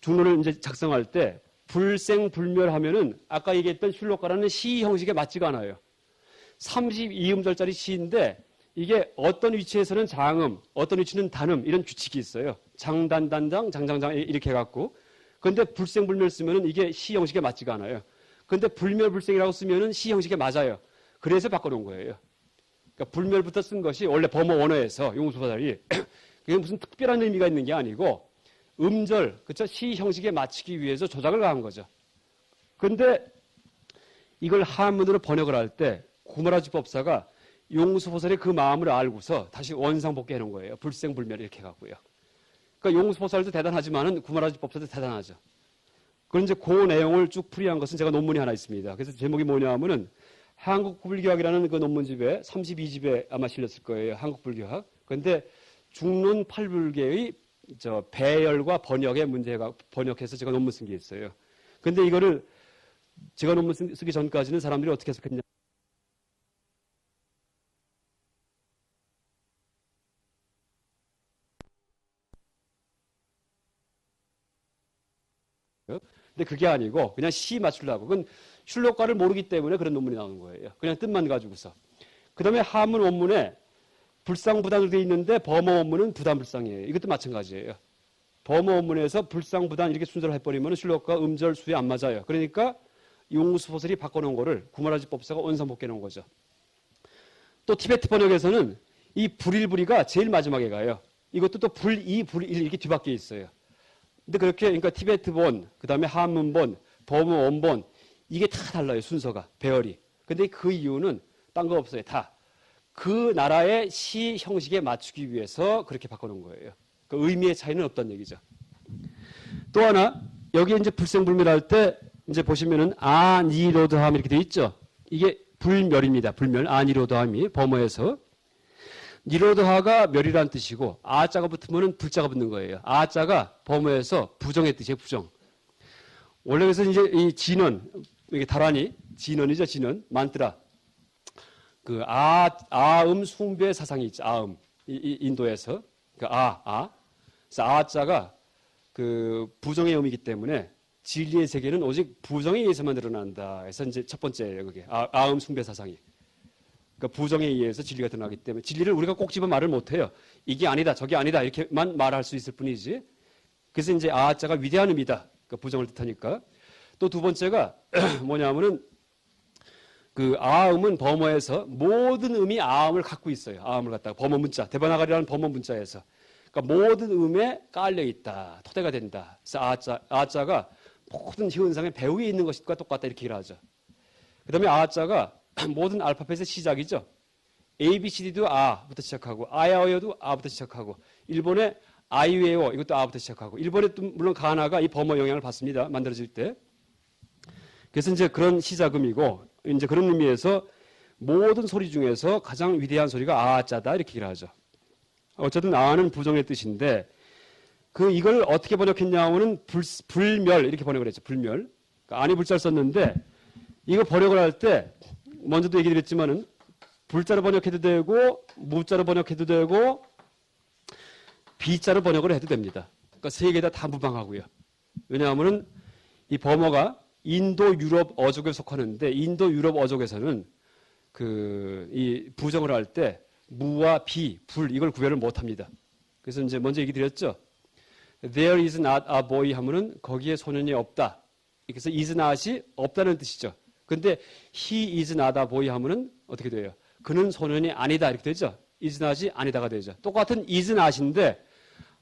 중론을 이제 작성할 때 불생불멸하면은 아까 얘기했던 슐로카라는 시 형식에 맞지가 않아요. 32음절짜리 시인데 이게 어떤 위치에서는 장음, 어떤 위치는 단음 이런 규칙이 있어요. 장단단장, 장장장 이렇게 해갖고. 그런데 불생불멸 쓰면은 이게 시 형식에 맞지가 않아요. 그런데 불멸불생이라고 쓰면은 시 형식에 맞아요. 그래서 바꿔놓은 거예요. 그러니까 불멸부터 쓴 것이 원래 범어 원어에서 용수보살이 그게 무슨 특별한 의미가 있는 게 아니고 음절, 그쵸? 시 형식에 맞추기 위해서 조작을 가한 거죠. 그런데 이걸 한문으로 번역을 할 때 구마라지 법사가 용수보살의 그 마음을 알고서 다시 원상복귀 해놓은 거예요. 불생불멸 이렇게 해갖고요. 그러니까 용수보살도 대단하지만은 구마라지 법사도 대단하죠. 그런 이제 그 내용을 쭉 풀이한 것은 제가 논문이 하나 있습니다. 그래서 제목이 뭐냐 하면은 한국불교학이라는 그 논문집에 32집에 아마 실렸을 거예요. 한국불교학. 그런데 중론 8불계의 배열과 번역의 문제가 번역해서 제가 논문 쓴 게 있어요. 근데 이거를 제가 논문 쓰기 전까지는 사람들이 어떻게 해석했냐. 근데 그게 아니고 그냥 시 맞추려고. 그건 슐로카를 모르기 때문에 그런 논문이 나오는 거예요. 그냥 뜻만 가지고서. 그 다음에 한문 원문에 불상부단으로 되어 있는데 범어 원문은 부단불상이에요. 이것도 마찬가지예요. 범어 원문에서 불상부단 이렇게 순서를 해버리면 슐로카 음절 수에 안 맞아요. 그러니까 용수보살이 바꿔놓은 거를 구마라지 법사가 원상복귀해 놓은 거죠. 또 티베트 번역에서는 이 불일불이가 제일 마지막에 가요. 이것도 또 불이, 불일 이렇게 뒤바뀌어 있어요. 근데 그러니까 티베트본, 그 다음에 한문본, 범어 원본 이게 다 달라요. 순서가, 배열이. 근데 그 이유는 딴 거 없어요. 다. 그 나라의 시 형식에 맞추기 위해서 그렇게 바꿔놓은 거예요. 그 의미의 차이는 없다는 얘기죠. 또 하나, 여기 이제 불생불멸할 때 이제 보시면은 아니로드함 이렇게 돼 있죠. 이게 불멸입니다. 불멸. 아니로드함이 범어에서. 니로드하가 멸이라는 뜻이고 아자가 붙으면은 불자가 붙는 거예요. 아자가 범어에서 부정의 뜻이에요. 부정. 원래 그래서 이제 이 진원, 이게 다란이, 진원이죠. 진원, 만트라. 그 아음 숭배 사상이 있죠. 아음. 인도에서. 그러니까 그래서 아자가 그 부정의 의미이기 때문에 진리의 세계는 오직 부정에 의해서만 드러난다. 그래서 이제 첫 번째예요. 그게. 아음 숭배 사상이. 그러니까 부정에 의해서 진리가 드러나기 때문에 진리를 우리가 꼭 집어 말을 못해요. 이게 아니다, 저게 아니다 이렇게만 말할 수 있을 뿐이지. 그래서 이제 아자가 위대한 의미다. 그러니까 부정을 뜻하니까. 또 두 번째가 뭐냐면은 그 아음은 범어에서 모든 음이 아음을 갖고 있어요. 아음을 갖다가 범어 문자, 데바나가리라는 범어 문자에서. 그러니까 모든 음에 깔려 있다. 토대가 된다. 그래서 아자가 모든 현상의 배후에 있는 것과 똑같다 이렇게 얘기를 하죠. 그 다음에 아자가 모든 알파벳의 시작이죠. ABCD도 아부터 시작하고 아야어여도 아부터 시작하고 일본의 아이웨어 이것도 아부터 시작하고 일본의 또 물론 가나가 이 범어 영향을 받습니다. 만들어질 때. 그래서 이제 그런 시작음이고 이제 그런 의미에서 모든 소리 중에서 가장 위대한 소리가 아자다 이렇게 얘기를 하죠. 어쨌든 아는 부정의 뜻인데 이걸 어떻게 번역했냐 하면은 불멸 이렇게 번역을 했죠. 불멸. 그러니까 안이 불자를 썼는데 이거 번역을 할 때 먼저도 얘기 드렸지만은 불자로 번역해도 되고 무자로 번역해도 되고 비자로 번역을 해도 됩니다. 그러니까 세 개 다 무방하고요. 왜냐하면은 이 범어가 인도 유럽 어족에 속하는데 인도 유럽 어족에서는 이 부정을 할 때 무와 비, 불 이걸 구별을 못 합니다. 그래서 이제 먼저 얘기 드렸죠. There is not a boy 하면은 거기에 소년이 없다. 그래서 is not이 없다는 뜻이죠. 근데 he is not a boy 하면은 어떻게 돼요? 그는 소년이 아니다 이렇게 되죠. is not이 아니다가 되죠. 똑같은 is not인데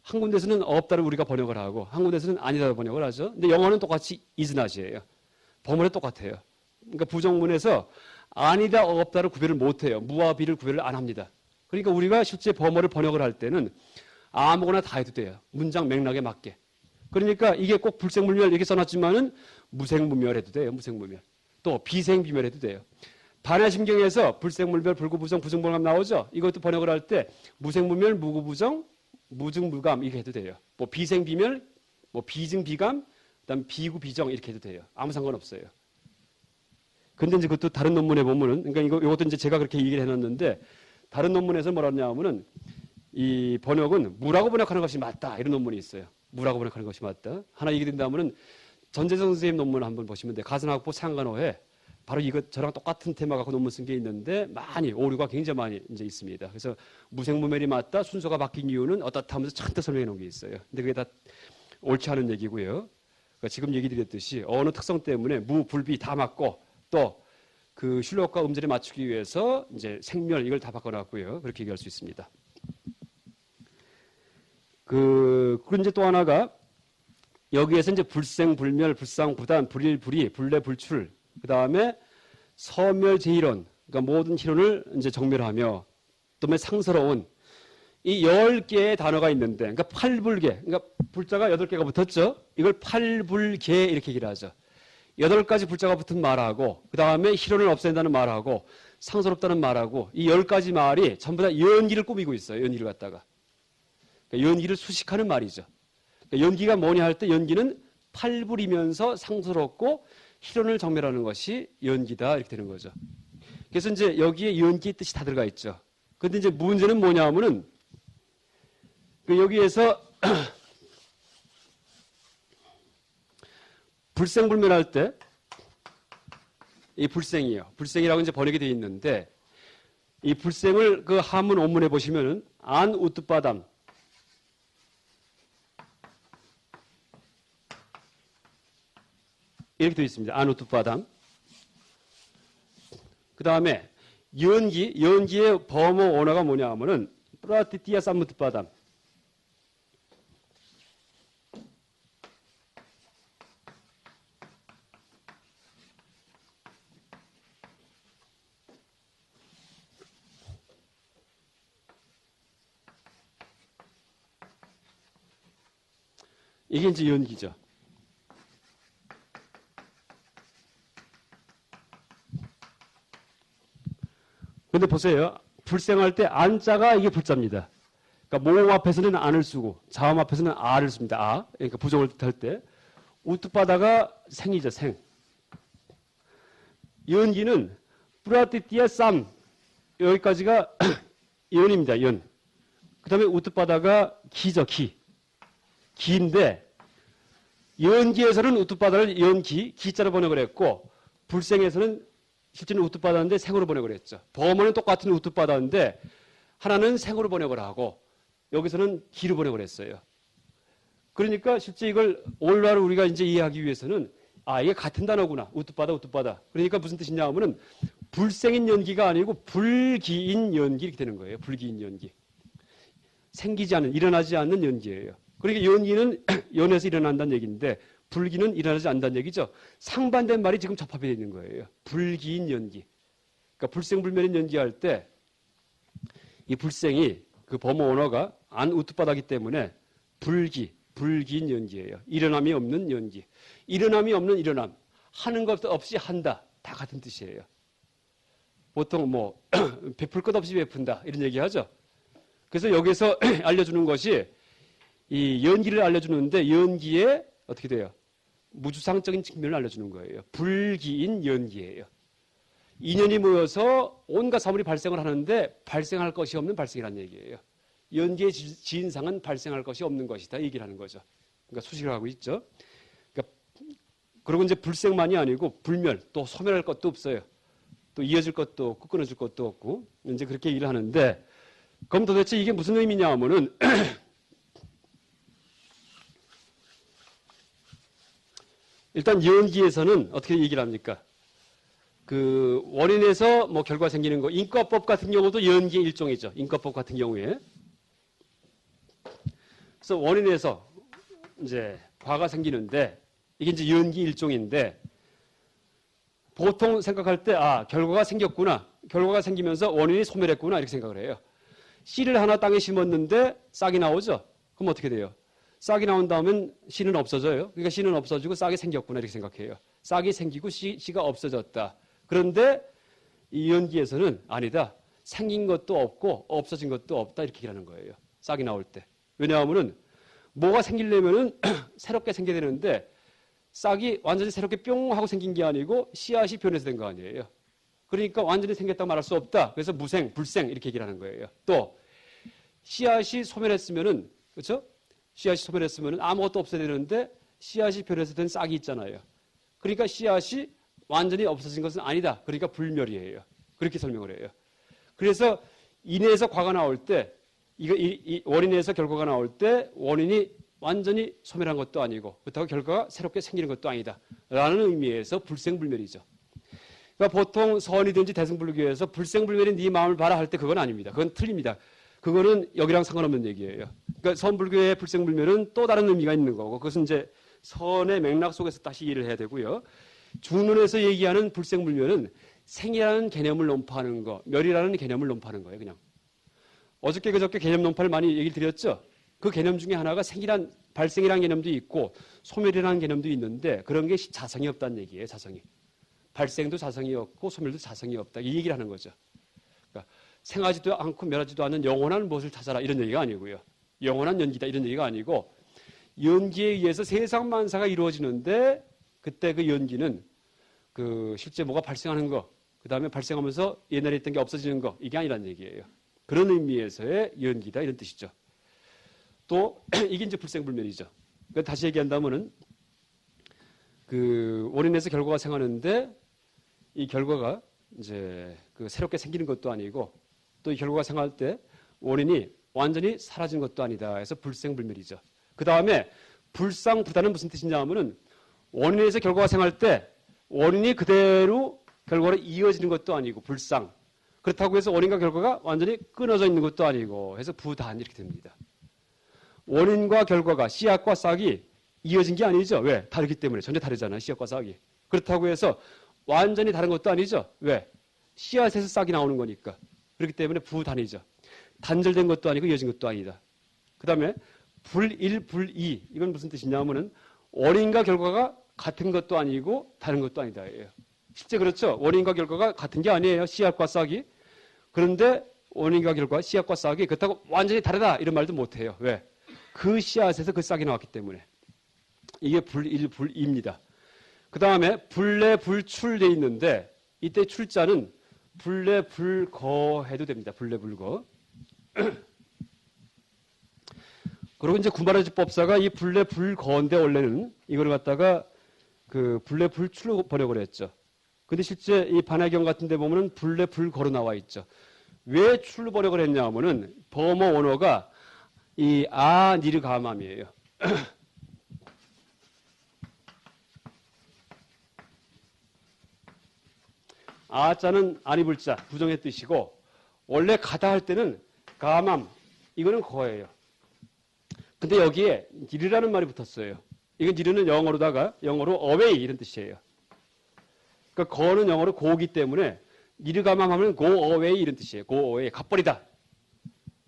한 군데서는 없다를 우리가 번역을 하고 한 군데서는 아니다를 번역을 하죠. 근데 영어는 똑같이 is not이에요. 범어는 똑같아요. 그러니까 부정문에서 아니다, 없다를 구별을 못해요. 무와 비를 구별을 안 합니다. 그러니까 우리가 실제 범어를 번역을 할 때는 아무거나 다 해도 돼요. 문장 맥락에 맞게. 그러니까 이게 꼭 불생불멸 이렇게 써놨지만은 무생무멸 해도 돼요. 무생무멸. 또 비생비멸 해도 돼요. 반야심경에서 불생불멸, 불구부정, 부정불감 나오죠. 이것도 번역을 할 때 무생무멸, 무구부정, 무증무감 이렇게 해도 돼요. 뭐 비생비멸, 뭐 비증비감, 그다음 비구비정 이렇게 해도 돼요. 아무 상관없어요. 근데 이제 그것도 다른 논문에 보면은, 그러니까 이것도 이제 제가 그렇게 얘기를 해놨는데, 다른 논문에서 뭐라 하냐면은, 이 번역은 무라고 번역하는 것이 맞다. 이런 논문이 있어요. 무라고 번역하는 것이 맞다. 하나 얘기된다면은, 전재성 선생님 논문 한번 보시면 돼요. 가선학부 상간호에 바로 이것, 저랑 똑같은 테마 갖고 논문 쓴 게 있는데, 많이, 오류가 굉장히 많이 이제 있습니다. 그래서 무생무멸이 맞다. 순서가 바뀐 이유는 어떻다 하면서 잔뜩 설명해 놓은 게 있어요. 근데 그게 다 옳지 않은 얘기고요. 그러니까 지금 얘기 드렸듯이 어느 특성 때문에 무, 불비 다 맞고, 또 그 슐록과 음절에 맞추기 위해서 이제 생멸 이걸 다 바꿔놨고요. 그렇게 얘기할 수 있습니다. 그리고 이제 또 하나가 여기에서 이제 불생, 불멸, 불상, 부단, 불일, 불이, 불내, 불출, 그 다음에 서멸, 제이론, 그러니까 모든 희론을 이제 정멸하며, 또 상서로운 이 10개의 단어가 있는데, 그러니까 팔불계, 그러니까 불자가 8개가 붙었죠. 이걸 팔불계 이렇게 얘기를 하죠. 8가지 불자가 붙은 말하고, 그 다음에 희론을 없앤다는 말하고, 상서롭다는 말하고, 이 10가지 말이 전부 다 연기를 꾸미고 있어요. 연기를 갖다가. 그러니까 연기를 수식하는 말이죠. 그러니까 연기가 뭐냐 할 때 연기는 팔불이면서 상서롭고 희론을 정멸하는 것이 연기다 이렇게 되는 거죠. 그래서 이제 여기에 연기의 뜻이 다 들어가 있죠. 그런데 이제 문제는 뭐냐 하면은 여기에서 불생불멸할 때 이 불생이요. 불생이라고 이제 번역이 되어 있는데 이 불생을 그 한문 원문에 보시면은 안 우뚜바담 이렇게 되어 있습니다. 안 우뚜바담. 그 다음에 연기의 범어 원어가 뭐냐 하면은 프라티티아 쌈무뚜바담. 이게 이제 연기죠. 근데 보세요. 불생할 때 안자가 이게 불자입니다. 그러니까 모음 앞에서는 안을 쓰고 자음 앞에서는 아를 씁니다. 아. 그러니까 부정을 뜻할 때. 우뚝바다가 생이죠. 생. 연기는 뿌라티티아 쌈. 여기까지가 연입니다. 연. 그 다음에 우뚝바다가 기죠. 기. 기인데 연기에서는 우뚝바다를 연기, 기자로 번역을 했고 불생에서는 실제는 우뚝바다인데 생으로 번역을 했죠. 범어는 똑같은 우뚝바다인데 하나는 생으로 번역을 하고 여기서는 기로 번역을 했어요. 그러니까 실제 이걸 올바로 우리가 이제 이해하기 위해서는 이게 같은 단어구나. 우뚝바다. 그러니까 무슨 뜻이냐 하면은 불생인 연기가 아니고 불기인 연기 이렇게 되는 거예요. 불기인 연기. 생기지 않는, 일어나지 않는 연기예요. 그러니까 연기는 연에서 일어난다는 얘기인데 불기는 일어나지 않는다는 얘기죠. 상반된 말이 지금 접합이 되어 있는 거예요. 불기인 연기. 그러니까 불생불멸인 연기할 때 이 불생이 그 범어 언어가 안 우뚝바다기 때문에 불기인 연기예요. 일어남이 없는 연기. 일어남이 없는 일어남. 하는 것 없이 한다. 다 같은 뜻이에요. 보통 뭐 베풀 것 없이 베푼다 이런 얘기하죠. 그래서 여기서 알려주는 것이 이 연기를 알려주는데 연기에 어떻게 돼요? 무주상적인 측면을 알려주는 거예요. 불기인 연기예요. 인연이 모여서 온갖 사물이 발생을 하는데 발생할 것이 없는 발생이라는 얘기예요. 연기의 지인상은 발생할 것이 없는 것이다 얘기를 하는 거죠. 그러니까 수식을 하고 있죠. 그러니까 그리고 이제 불생만이 아니고 불멸, 또 소멸할 것도 없어요. 또 이어질 것도 없고 끊어질 것도 없고 이제 그렇게 얘기를 하는데 그럼 도대체 이게 무슨 의미냐 하면은 일단 연기에서는 어떻게 얘기를 합니까? 그 원인에서 뭐 결과 생기는 거, 인과법 같은 경우도 연기의 일종이죠. 인과법 같은 경우에. 그래서 원인에서 이제 과가 생기는데 이게 이제 연기 일종인데 보통 생각할 때 결과가 생겼구나. 결과가 생기면서 원인이 소멸했구나 이렇게 생각을 해요. 씨를 하나 땅에 심었는데 싹이 나오죠. 그럼 어떻게 돼요? 싹이 나온 다음엔 씨는 없어져요. 그러니까 씨는 없어지고 싹이 생겼구나 이렇게 생각해요. 싹이 생기고 씨가 없어졌다. 그런데 이 연기에서는 아니다. 생긴 것도 없고 없어진 것도 없다 이렇게 얘기하는 거예요. 싹이 나올 때. 왜냐하면은 뭐가 생기려면은 새롭게 생겨야 되는데 싹이 완전히 새롭게 뿅 하고 생긴 게 아니고 씨앗이 변해서 된 거 아니에요. 그러니까 완전히 생겼다고 말할 수 없다. 그래서 무생, 불생 이렇게 얘기를 하는 거예요. 또 씨앗이 소멸했으면은 그렇죠? 씨앗이 소멸했으면은 아무것도 없어야 되는데 씨앗이 변해서 된 싹이 있잖아요. 그러니까 씨앗이 완전히 없어진 것은 아니다. 그러니까 불멸이에요. 그렇게 설명을 해요. 그래서 인에서 과가 나올 때 이 원인에서 결과가 나올 때 원인이 완전히 소멸한 것도 아니고 그렇다고 결과가 새롭게 생기는 것도 아니다. 라는 의미에서 불생불멸이죠. 그러니까 보통 선이든지 대승불교에서 불생불멸인 네 마음을 봐라 할 때 그건 아닙니다. 그건 틀립니다. 그거는 여기랑 상관없는 얘기예요. 그러니까 선불교의 불생불멸은 또 다른 의미가 있는 거고 그것은 이제 선의 맥락 속에서 다시 이해를 해야 되고요. 중론에서 얘기하는 불생불멸은 생이라는 개념을 논파하는 거, 멸이라는 개념을 논파하는 거예요. 그냥. 어저께 그저께 개념 논파를 많이 얘기를 드렸죠. 그 개념 중에 하나가 발생이라는 개념도 있고 소멸이라는 개념도 있는데 그런 게 자성이 없다는 얘기예요. 자성이. 발생도 자성이 없고 소멸도 자성이 없다. 이 얘기를 하는 거죠. 그러니까 생하지도 않고 멸하지도 않는 영원한 무엇을 찾아라 이런 얘기가 아니고요. 영원한 연기다 이런 얘기가 아니고 연기에 의해서 세상 만사가 이루어지는데 그때 그 연기는 그 실제 뭐가 발생하는 거, 그 다음에 발생하면서 옛날에 있던 게 없어지는 거 이게 아니라는 얘기예요. 그런 의미에서의 연기다 이런 뜻이죠. 또 이게 이제 불생불멸이죠. 그러니까 다시 얘기한다면은 그 원인에서 결과가 생하는데 이 결과가 이제 그 새롭게 생기는 것도 아니고 또 이 결과가 생할 때 원인이 완전히 사라진 것도 아니다 해서 불생불멸이죠. 그 다음에 불상부다는 무슨 뜻이냐 하면은 원인에서 결과가 생할 때 원인이 그대로 결과로 이어지는 것도 아니고 불상. 그렇다고 해서 원인과 결과가 완전히 끊어져 있는 것도 아니고 해서 부단 이렇게 됩니다. 원인과 결과가 씨앗과 싹이 이어진 게 아니죠. 왜? 다르기 때문에. 전혀 다르잖아요. 씨앗과 싹이. 그렇다고 해서 완전히 다른 것도 아니죠. 왜? 씨앗에서 싹이 나오는 거니까. 그렇기 때문에 부단이죠. 단절된 것도 아니고 이어진 것도 아니다. 그 다음에 불일, 불이. 이건 무슨 뜻이냐면은 원인과 결과가 같은 것도 아니고 다른 것도 아니다. 실제 그렇죠. 원인과 결과가 같은 게 아니에요. 씨앗과 싹이. 그런데 원인과 결과, 씨앗과 싹이 그렇다고 완전히 다르다 이런 말도 못해요. 왜? 그 씨앗에서 그 싹이 나왔기 때문에. 이게 불일, 불이입니다. 그 다음에 불내, 불출 돼 있는데 이때 출자는 불내, 불거 해도 됩니다. 불내, 불거. 그리고 이제 구마라지법사가 이 불내, 불거인데 원래는 이걸 갖다가 그 불내, 불출로 번역을 했죠. 근데 실제 이 반야경 같은 데 보면은 불내, 불거로 나와 있죠. 왜 출로 번역을 했냐 하면은 범어 원어가 이 니르가맘이에요. 아자는 아니불자 부정의 뜻이고 원래 가다 할 때는 가맘 이거는 거예요. 근데 여기에 니르라는 말이 붙었어요. 이건 니르는 영어로 away 이런 뜻이에요. 그러니까 거는 영어로 고기 때문에 니르가맘 하면 go away 이런 뜻이에요. go away 갓버리다.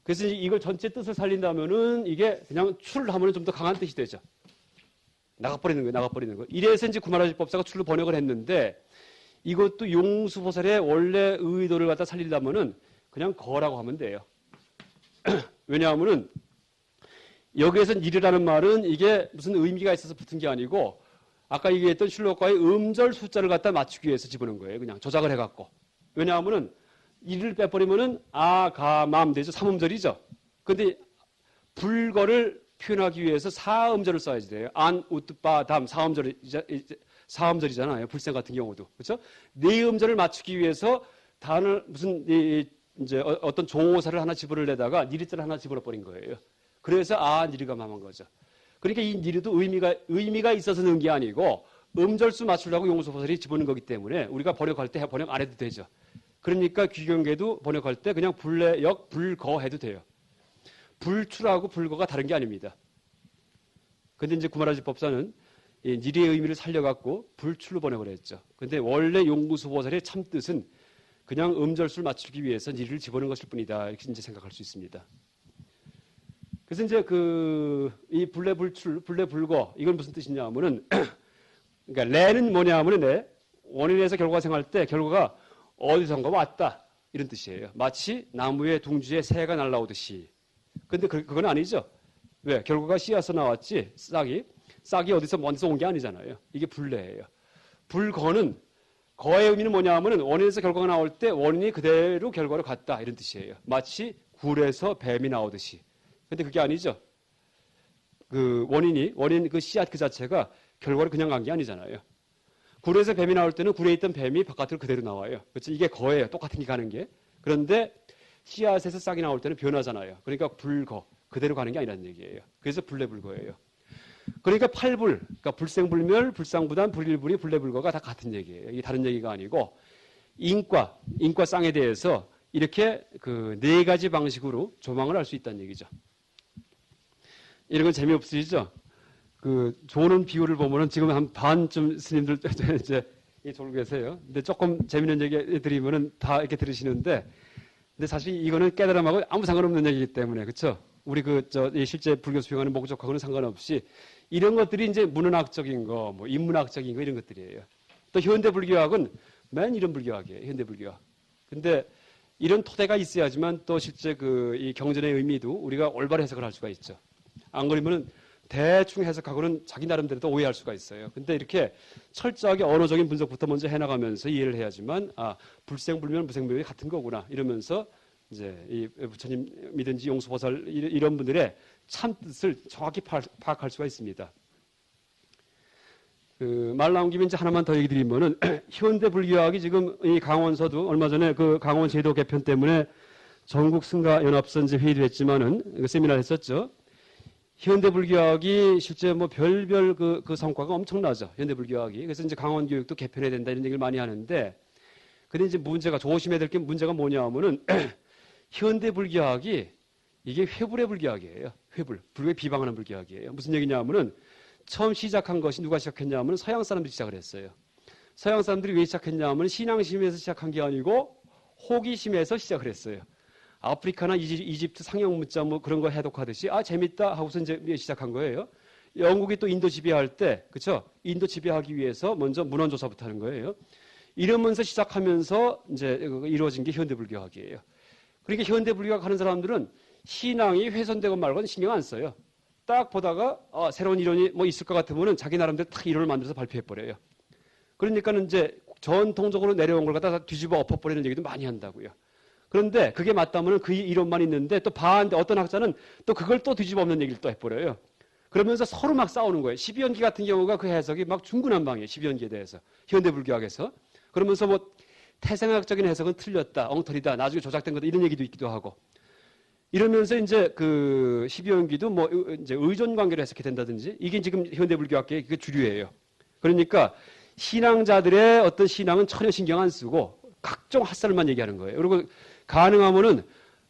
그래서 이걸 전체 뜻을 살린다면은 이게 그냥 출하면은 좀 더 강한 뜻이 되죠. 나가버리는 거예요. 나가버리는 거. 이래서 이제 구마라지법사가 출로 번역을 했는데 이것도 용수보살의 원래 의도를 갖다 살리려면은 그냥 거라고 하면 돼요. 왜냐하면은 여기에서 니르라는 말은 이게 무슨 의미가 있어서 붙은 게 아니고 아까 얘기했던 슐록과의 음절 숫자를 갖다 맞추기 위해서 집어넣은 거예요. 그냥 조작을 해갖고. 왜냐하면은 이를 빼버리면은 가맘 되죠. 삼음절이죠. 근데 불거를 표현하기 위해서 사음절을 써야지 돼요. 안, 우뜨, 빠, 담, 사음절이잖아요. 불생 같은 경우도. 그렇죠? 네 음절을 맞추기 위해서 단을 무슨 이제 어떤 조사를 하나 집어넣으려다가 니리자를 하나 집어넣어버린 거예요. 그래서 니르가 맘한 거죠. 그러니까 이 니르도 의미가 있어서 넣은 게 아니고 음절수 맞추려고 용수보살이 집어넣은 거기 때문에 우리가 번역할 때 번역 안 해도 되죠. 그러니까 귀경계도 번역할 때 그냥 불례역 불거 해도 돼요. 불출하고 불거가 다른 게 아닙니다. 근데 이제 구마라지법사는 니리의 의미를 살려갖고 불출로 번역을 했죠. 근데 원래 용구수보살의 참 뜻은 그냥 음절수를 맞추기 위해서 니리를 집어넣은 것일 뿐이다. 이렇게 이제 생각할 수 있습니다. 그래서 이제 이 불례 불출, 불례 불거 이건 무슨 뜻이냐 하면은 그러니까 레는 뭐냐 하면은 원인에서 결과가 생할 때 결과가 어디선가 왔다 이런 뜻이에요. 마치 나무의 둥지에 새가 날아오듯이. 근데 그건 아니죠. 왜? 결과가 씨앗에서 나왔지 싹이 어디서 먼저 온 게 아니잖아요. 이게 불례예요. 불거는 거의 의미는 뭐냐 하면은 원인에서 결과가 나올 때 원인이 그대로 결과로 갔다 이런 뜻이에요. 마치 굴에서 뱀이 나오듯이. 근데 그게 아니죠. 그 원인 그 씨앗 그 자체가 결과로 그냥 간 게 아니잖아요. 굴에서 뱀이 나올 때는 굴에 있던 뱀이 바깥으로 그대로 나와요. 그렇죠? 이게 거예요. 똑같은 게 가는 게. 그런데 씨앗에서 싹이 나올 때는 변하잖아요. 그러니까 불거 그대로 가는 게 아니라는 얘기예요. 그래서 불례불거예요. 그러니까 팔불, 그러니까 불생불멸, 불상부단, 불일불이, 불례불거가 다 같은 얘기예요. 이게 다른 얘기가 아니고 인과쌍에 대해서 이렇게 그 네 가지 방식으로 조망을 할 수 있다는 얘기죠. 이런 건 재미없으시죠? 그 조는 비유를 보면은 지금 한 반쯤 스님들 이제 졸고 계세요. 근데 조금 재밌는 얘기 드리면은 다 이렇게 들으시는데, 근데 사실 이거는 깨달음하고 아무 상관없는 얘기이기 때문에 그렇죠? 우리 실제 불교 수행하는 목적하고는 상관없이 이런 것들이 이제 문헌학적인 거, 뭐 인문학적인 거 이런 것들이에요. 또 현대 불교학은 맨 이런 불교학이에요. 현대 불교학. 근데 이런 토대가 있어야지만 또 실제 이 경전의 의미도 우리가 올바로 해석을 할 수가 있죠. 안 그러면은 대충 해석하고는 자기 나름대로 또 오해할 수가 있어요. 근데 이렇게 철저하게 언어적인 분석부터 먼저 해나가면서 이해를 해야지만 불생불멸, 무생멸이 같은 거구나 이러면서 이제 이 부처님이든지 용수보살 이런 분들의 참 뜻을 정확히 파악할 수가 있습니다. 말 나온 김에 이제 하나만 더 얘기 드리면은 현대 불교학이 지금 이 강원서도 얼마 전에 그 강원 제도 개편 때문에 전국 승가 연합선 회의도 했지만은 세미나를 했었죠. 현대 불교학이 실제 뭐 별별 그 성과가 엄청나죠. 현대 불교학이. 그래서 이제 강원 교육도 개편해야 된다 이런 얘기를 많이 하는데, 근데 이제 조심해야 될 게 문제가 뭐냐 하면은 현대 불교학이 이게 회불의 불교학이에요. 회불. 불교에 비방하는 불교학이에요. 무슨 얘기냐 하면은 처음 시작한 것이 누가 시작했냐 하면 서양 사람들이 시작을 했어요. 서양 사람들이 왜 시작했냐 하면 신앙심에서 시작한 게 아니고 호기심에서 시작을 했어요. 아프리카나 이집트 상형 문자 뭐 그런 거 해독하듯이 재밌다 하고서 이제 시작한 거예요. 영국이 또 인도 지배할 때, 그렇죠? 인도 지배하기 위해서 먼저 문헌 조사부터 하는 거예요. 이러면서 시작하면서 이제 이루어진 게 현대 불교학이에요. 그러니까 현대 불교학 하는 사람들은 신앙이 훼손되고 말고는 신경 안 써요. 딱 보다가 새로운 이론이 뭐 있을 것 같으면은 자기 나름대로 딱 이론을 만들어서 발표해 버려요. 그러니까는 이제 전통적으로 내려온 걸 갖다 뒤집어 엎어버리는 얘기도 많이 한다고요. 그런데 그게 맞다면은 그 이론만 있는데 또 반대 어떤 학자는 또 그걸 또 뒤집어 엎는 얘기를 또 해버려요. 그러면서 서로 막 싸우는 거예요. 12연기 같은 경우가 그 해석이 막 중구난방이에요. 12연기에 대해서. 현대 불교학에서. 그러면서 뭐 태생학적인 해석은 틀렸다, 엉터리다, 나중에 조작된 거다 이런 얘기도 있기도 하고. 이러면서 이제 그 12연기도 뭐 이제 의존 관계로 해석이 된다든지 이게 지금 현대 불교학계의 그 주류예요. 그러니까 신앙자들의 어떤 신앙은 전혀 신경 안 쓰고 각종 학설만 얘기하는 거예요. 그리고 가능하면은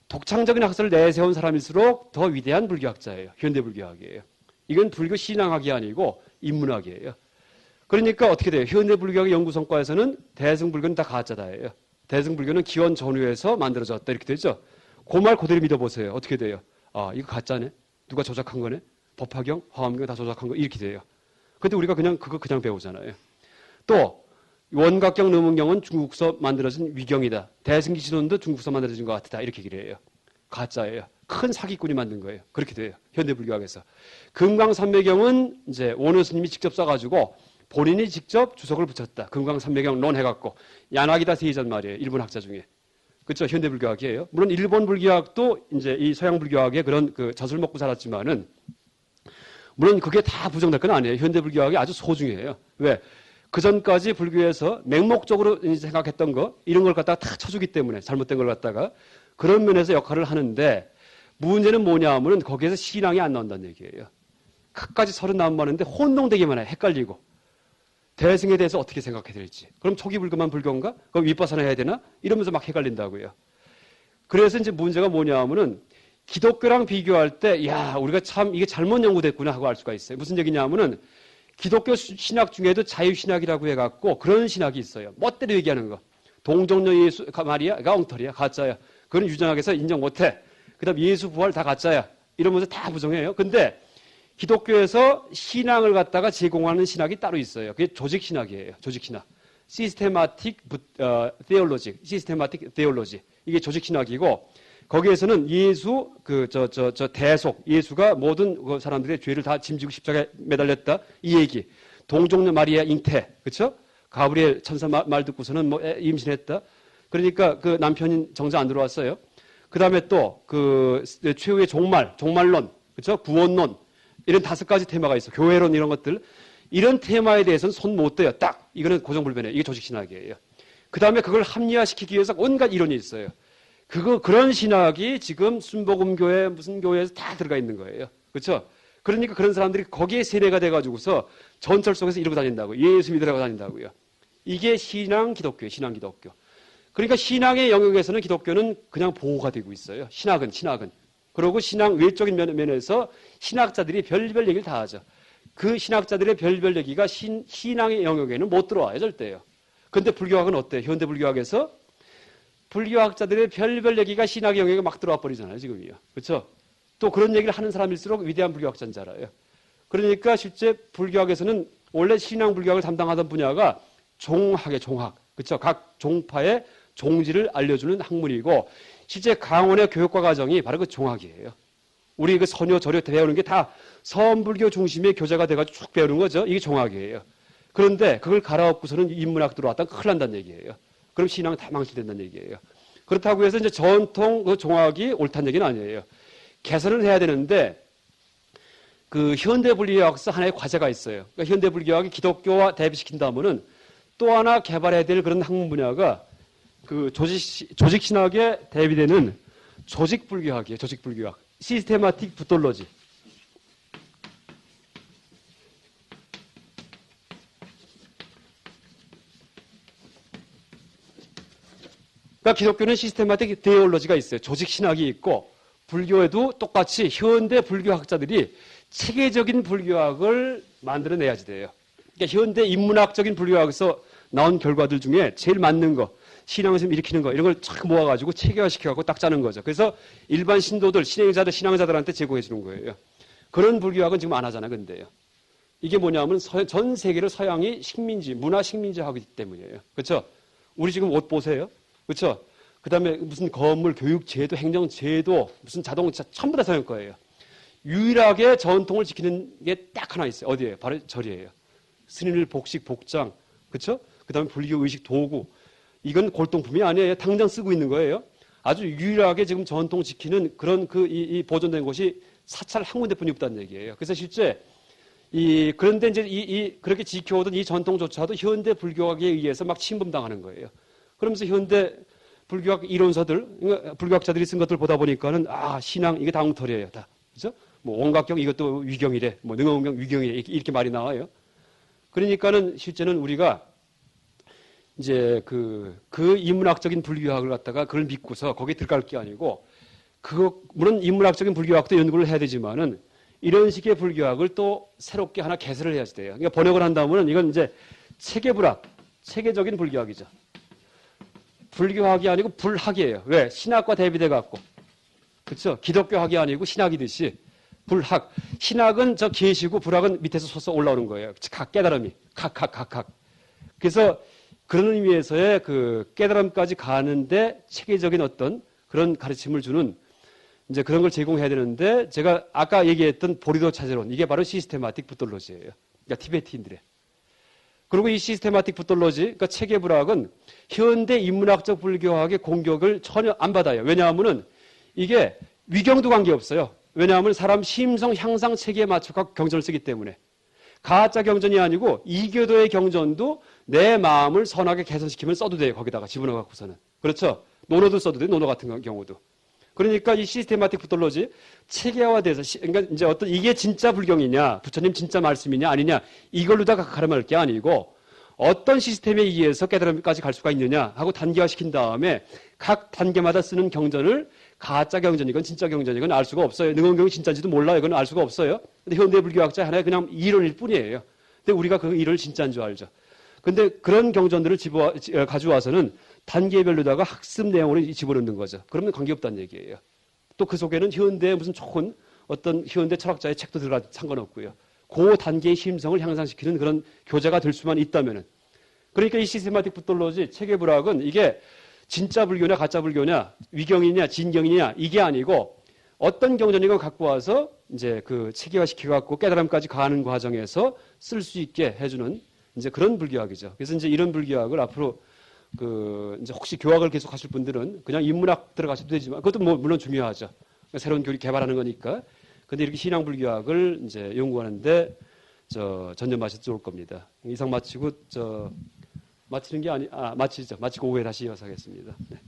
독창적인 학설을 내세운 사람일수록 더 위대한 불교학자예요. 현대 불교학이에요. 이건 불교 신앙학이 아니고 인문학이에요. 그러니까 어떻게 돼요? 현대 불교학의 연구 성과에서는 대승불교는 다 가짜다예요. 대승불교는 기원 전후에서 만들어졌다 이렇게 되죠. 그 말 그대로 믿어보세요. 어떻게 돼요? 이거 가짜네? 누가 조작한 거네? 법화경, 화엄경 다 조작한 거 이렇게 돼요. 근데 우리가 그거 그냥 배우잖아요. 또 원각경 르문경은 중국서 만들어진 위경이다. 대승기신론도 중국서 만들어진 것 같다. 이렇게 얘기를 해요. 가짜예요. 큰 사기꾼이 만든 거예요. 그렇게 돼요. 현대 불교학에서. 금강산매경은 이제 원효 스님이 직접 써가지고 본인이 직접 주석을 붙였다. 금강산매경론 해갖고 야나기다 세이잔 말이에요. 일본 학자 중에. 그렇죠. 현대 불교학이에요. 물론 일본 불교학도 이제 이 서양 불교학의 그런 그 젖을 먹고 살았지만은 물론 그게 다 부정될 건 아니에요. 현대 불교학이 아주 소중해요. 왜? 그 전까지 불교에서 맹목적으로 생각했던 거 이런 걸 갖다가 다 쳐주기 때문에 잘못된 걸 갖다가 그런 면에서 역할을 하는데 문제는 뭐냐 하면은 거기에서 신앙이 안 나온다는 얘기예요. 끝까지 30 많은데 혼동되기만 해. 헷갈리고. 대승에 대해서 어떻게 생각해야 될지. 그럼 초기 불교만 불교인가? 그럼 윗바사나 해야 되나? 이러면서 막 헷갈린다고요. 그래서 이제 문제가 뭐냐 하면은 기독교랑 비교할 때, 야, 우리가 참 이게 잘못 연구됐구나 하고 알 수가 있어요. 무슨 얘기냐 하면은 기독교 신학 중에도 자유신학이라고 해갖고 그런 신학이 있어요. 멋대로 얘기하는 거. 동정녀 예수, 마리아가 엉터리야, 가짜야. 그건 유전학에서 인정 못해. 그 다음 예수 부활 다 가짜야. 이러면서 다 부정해요. 근데 기독교에서 신앙을 갖다가 제공하는 신학이 따로 있어요. 그게 조직신학이에요. 조직신학. 시스테마틱 테올로지, 시스테마틱 테올로지. 이게 조직신학이고, 거기에서는 예수, 대속, 예수가 모든 그 사람들의 죄를 다 짐지고 십자가에 매달렸다. 이 얘기. 동정녀 마리아 잉태. 그쵸? 가브리엘 천사 말 듣고서는 뭐 임신했다. 그러니까 그 남편인 정자 안 들어왔어요. 그 다음에 또 그 최후의 종말론. 그쵸? 구원론. 이런 5가지 테마가 있어. 교회론 이런 것들. 이런 테마에 대해서는 손 못 대요. 딱. 이거는 고정불변이에요. 이게 조직신학이에요. 그 다음에 그걸 합리화시키기 위해서 온갖 이론이 있어요. 그런 신학이 지금 순복음교회 무슨 교회에서 다 들어가 있는 거예요. 그렇죠? 그러니까 그런 사람들이 거기에 세뇌가 돼가지고서 전철 속에서 이러고 다닌다고. 예수 믿으라고 다닌다고요. 이게 신앙 기독교예요. 신앙 기독교. 그러니까 신앙의 영역에서는 기독교는 그냥 보호가 되고 있어요. 신학은. 그리고 신앙 외적인 면에서 신학자들이 별별 얘기를 다 하죠. 그 신학자들의 별별 얘기가 신앙의 영역에는 못 들어와요. 절대요. 그런데 불교학은 어때요? 현대 불교학에서 불교학자들의 별별 얘기가 신학의 영역에 막 들어와 버리잖아요. 지금이요. 그렇죠? 또 그런 얘기를 하는 사람일수록 위대한 불교학자인 줄 알아요. 그러니까 실제 불교학에서는 원래 신앙 불교학을 담당하던 분야가 종학의 종학. 그렇죠? 각 종파의 종지를 알려주는 학문이고 실제 강원의 교육과 과정이 바로 그 종학이에요. 우리 그 선요, 절요 때 배우는 게 다 서원불교 중심의 교재가 돼가지고 쭉 배우는 거죠. 이게 종학이에요. 그런데 그걸 갈아엎고서는 인문학 들어왔다가 큰일 난다는 얘기예요. 그럼 신앙은 다 망실된다는 얘기예요. 그렇다고 해서 이제 전통 그 종학이 옳다는 얘기는 아니에요. 개선을 해야 되는데 그 현대 불교학에서 하나의 과제가 있어요. 그러니까 현대 불교학이 기독교와 대비시킨다면은 또 하나 개발해야 될 그런 학문 분야가 그 조직 신학에 대비되는 조직 불교학이에요. 조직 불교학. 시스테마틱 부톨로지. 그러니까 기독교는 시스테마틱 데올로지가 있어요. 조직 신학이 있고 불교에도 똑같이 현대 불교학자들이 체계적인 불교학을 만들어내야지 돼요. 그러니까 현대 인문학적인 불교학에서 나온 결과들 중에 제일 맞는 거, 신앙을 일으키는 거 이런 걸 쫙 모아가지고 체계화시켜갖고 딱 짜는 거죠. 그래서 일반 신도들, 신앙자들한테 제공해 주는 거예요. 그런 불교학은 지금 안 하잖아요. 근데요. 이게 뭐냐면 전 세계를 서양이 식민지, 문화 식민지하기 때문이에요. 그렇죠? 우리 지금 옷 보세요. 그렇죠? 그 다음에 무슨 건물, 교육제도, 행정제도, 무슨 자동차 전부 다 서양 거예요. 유일하게 전통을 지키는 게 딱 하나 있어요. 어디예요? 바로 절이에요. 스님들 복식, 복장, 그렇죠? 그 다음에 불교 의식 도구. 이건 골동품이 아니에요. 당장 쓰고 있는 거예요. 아주 유일하게 지금 전통 지키는 그런 이 보존된 곳이 사찰 한 군데뿐이 없다는 얘기예요. 그래서 실제 그런데 이제 그렇게 지켜오던 이 전통조차도 현대 불교학에 의해서 막 침범당하는 거예요. 그러면서 현대 불교학 이론서들, 불교학자들이 쓴 것들 보다 보니까는 신앙 이게 다 엉터리예요, 다. 그죠? 뭐 원각경 이것도 위경이래, 뭐 능엄경 위경이래 이렇게 말이 나와요. 그러니까는 실제는 우리가 이제 그 인문학적인 불교학을 갖다가 그걸 믿고서 거기에 들어갈 게 아니고 물론 인문학적인 불교학도 연구를 해야 되지만은 이런 식의 불교학을 또 새롭게 하나 개설을 해야지 돼요. 그러니까 번역을 한다면은 이건 이제 체계불학, 체계적인 불교학이죠. 불교학이 아니고 불학이에요. 왜? 신학과 대비돼 갖고. 그렇죠? 기독교학이 아니고 신학이듯이 불학. 신학은 저 계시고 불학은 밑에서 솟아 올라오는 거예요. 각 깨달음이. 각. 그래서 그런 의미에서의 그 깨달음까지 가는데 체계적인 어떤 그런 가르침을 주는 이제 그런 걸 제공해야 되는데 제가 아까 얘기했던 보리도 차제론 이게 바로 시스테마틱 부톨로지예요. 그러니까 티베티인들의. 그리고 이 시스테마틱 부톨로지, 그러니까 체계불학은 현대 인문학적 불교학의 공격을 전혀 안 받아요. 왜냐하면은 이게 위경도 관계없어요. 왜냐하면 사람 심성 향상 체계에 맞춰 경전을 쓰기 때문에. 가짜 경전이 아니고 이교도의 경전도 내 마음을 선하게 개선시키면 써도 돼요. 거기다가 집어넣어 갖고서는. 그렇죠? 논어도 써도 돼요. 논어 같은 경우도. 그러니까 이 시스테마틱 부톨로지 체계화돼서 그러니까 이제 어떤 이게 진짜 불경이냐, 부처님 진짜 말씀이냐 아니냐 이걸로 다 가름할 게 아니고 어떤 시스템에 의해서 깨달음까지 갈 수가 있느냐 하고 단계화시킨 다음에 각 단계마다 쓰는 경전을 가짜 경전이건 진짜 경전이건 알 수가 없어요. 능원경이 진짜인지도 몰라요. 이건 알 수가 없어요. 근데 현대 불교학자 하나의 그냥 이론일 뿐이에요. 근데 우리가 그 이론을 진짜인 줄 알죠. 근데 그런 경전들을 가져와서는 단계별로다가 학습 내용을 집어넣는 거죠. 그러면 관계없다는 얘기예요. 또 그 속에는 현대의 무슨 좋은 어떤 현대 철학자의 책도 들어가 상관없고요. 그 단계의 심성을 향상시키는 그런 교재가 될 수만 있다면은. 그러니까 이 시스테마틱 부톨로지 체계불학은 이게 진짜 불교냐 가짜 불교냐 위경이냐 진경이냐 이게 아니고 어떤 경전이건 갖고 와서 이제 그 체계화시켜 갖고 깨달음까지 가는 과정에서 쓸 수 있게 해주는 이제 그런 불교학이죠. 그래서 이제 이런 불교학을 앞으로 그 이제 혹시 교학을 계속 하실 분들은 그냥 인문학 들어가셔도 되지만 그것도 뭐 물론 중요하죠. 새로운 교리 개발하는 거니까. 근데 이렇게 신앙 불교학을 이제 연구하는데 전념하셔도 좋을 겁니다. 이상 마치고 마치는 게 마치죠. 마치고 오후에 다시 이어서 하겠습니다. 네.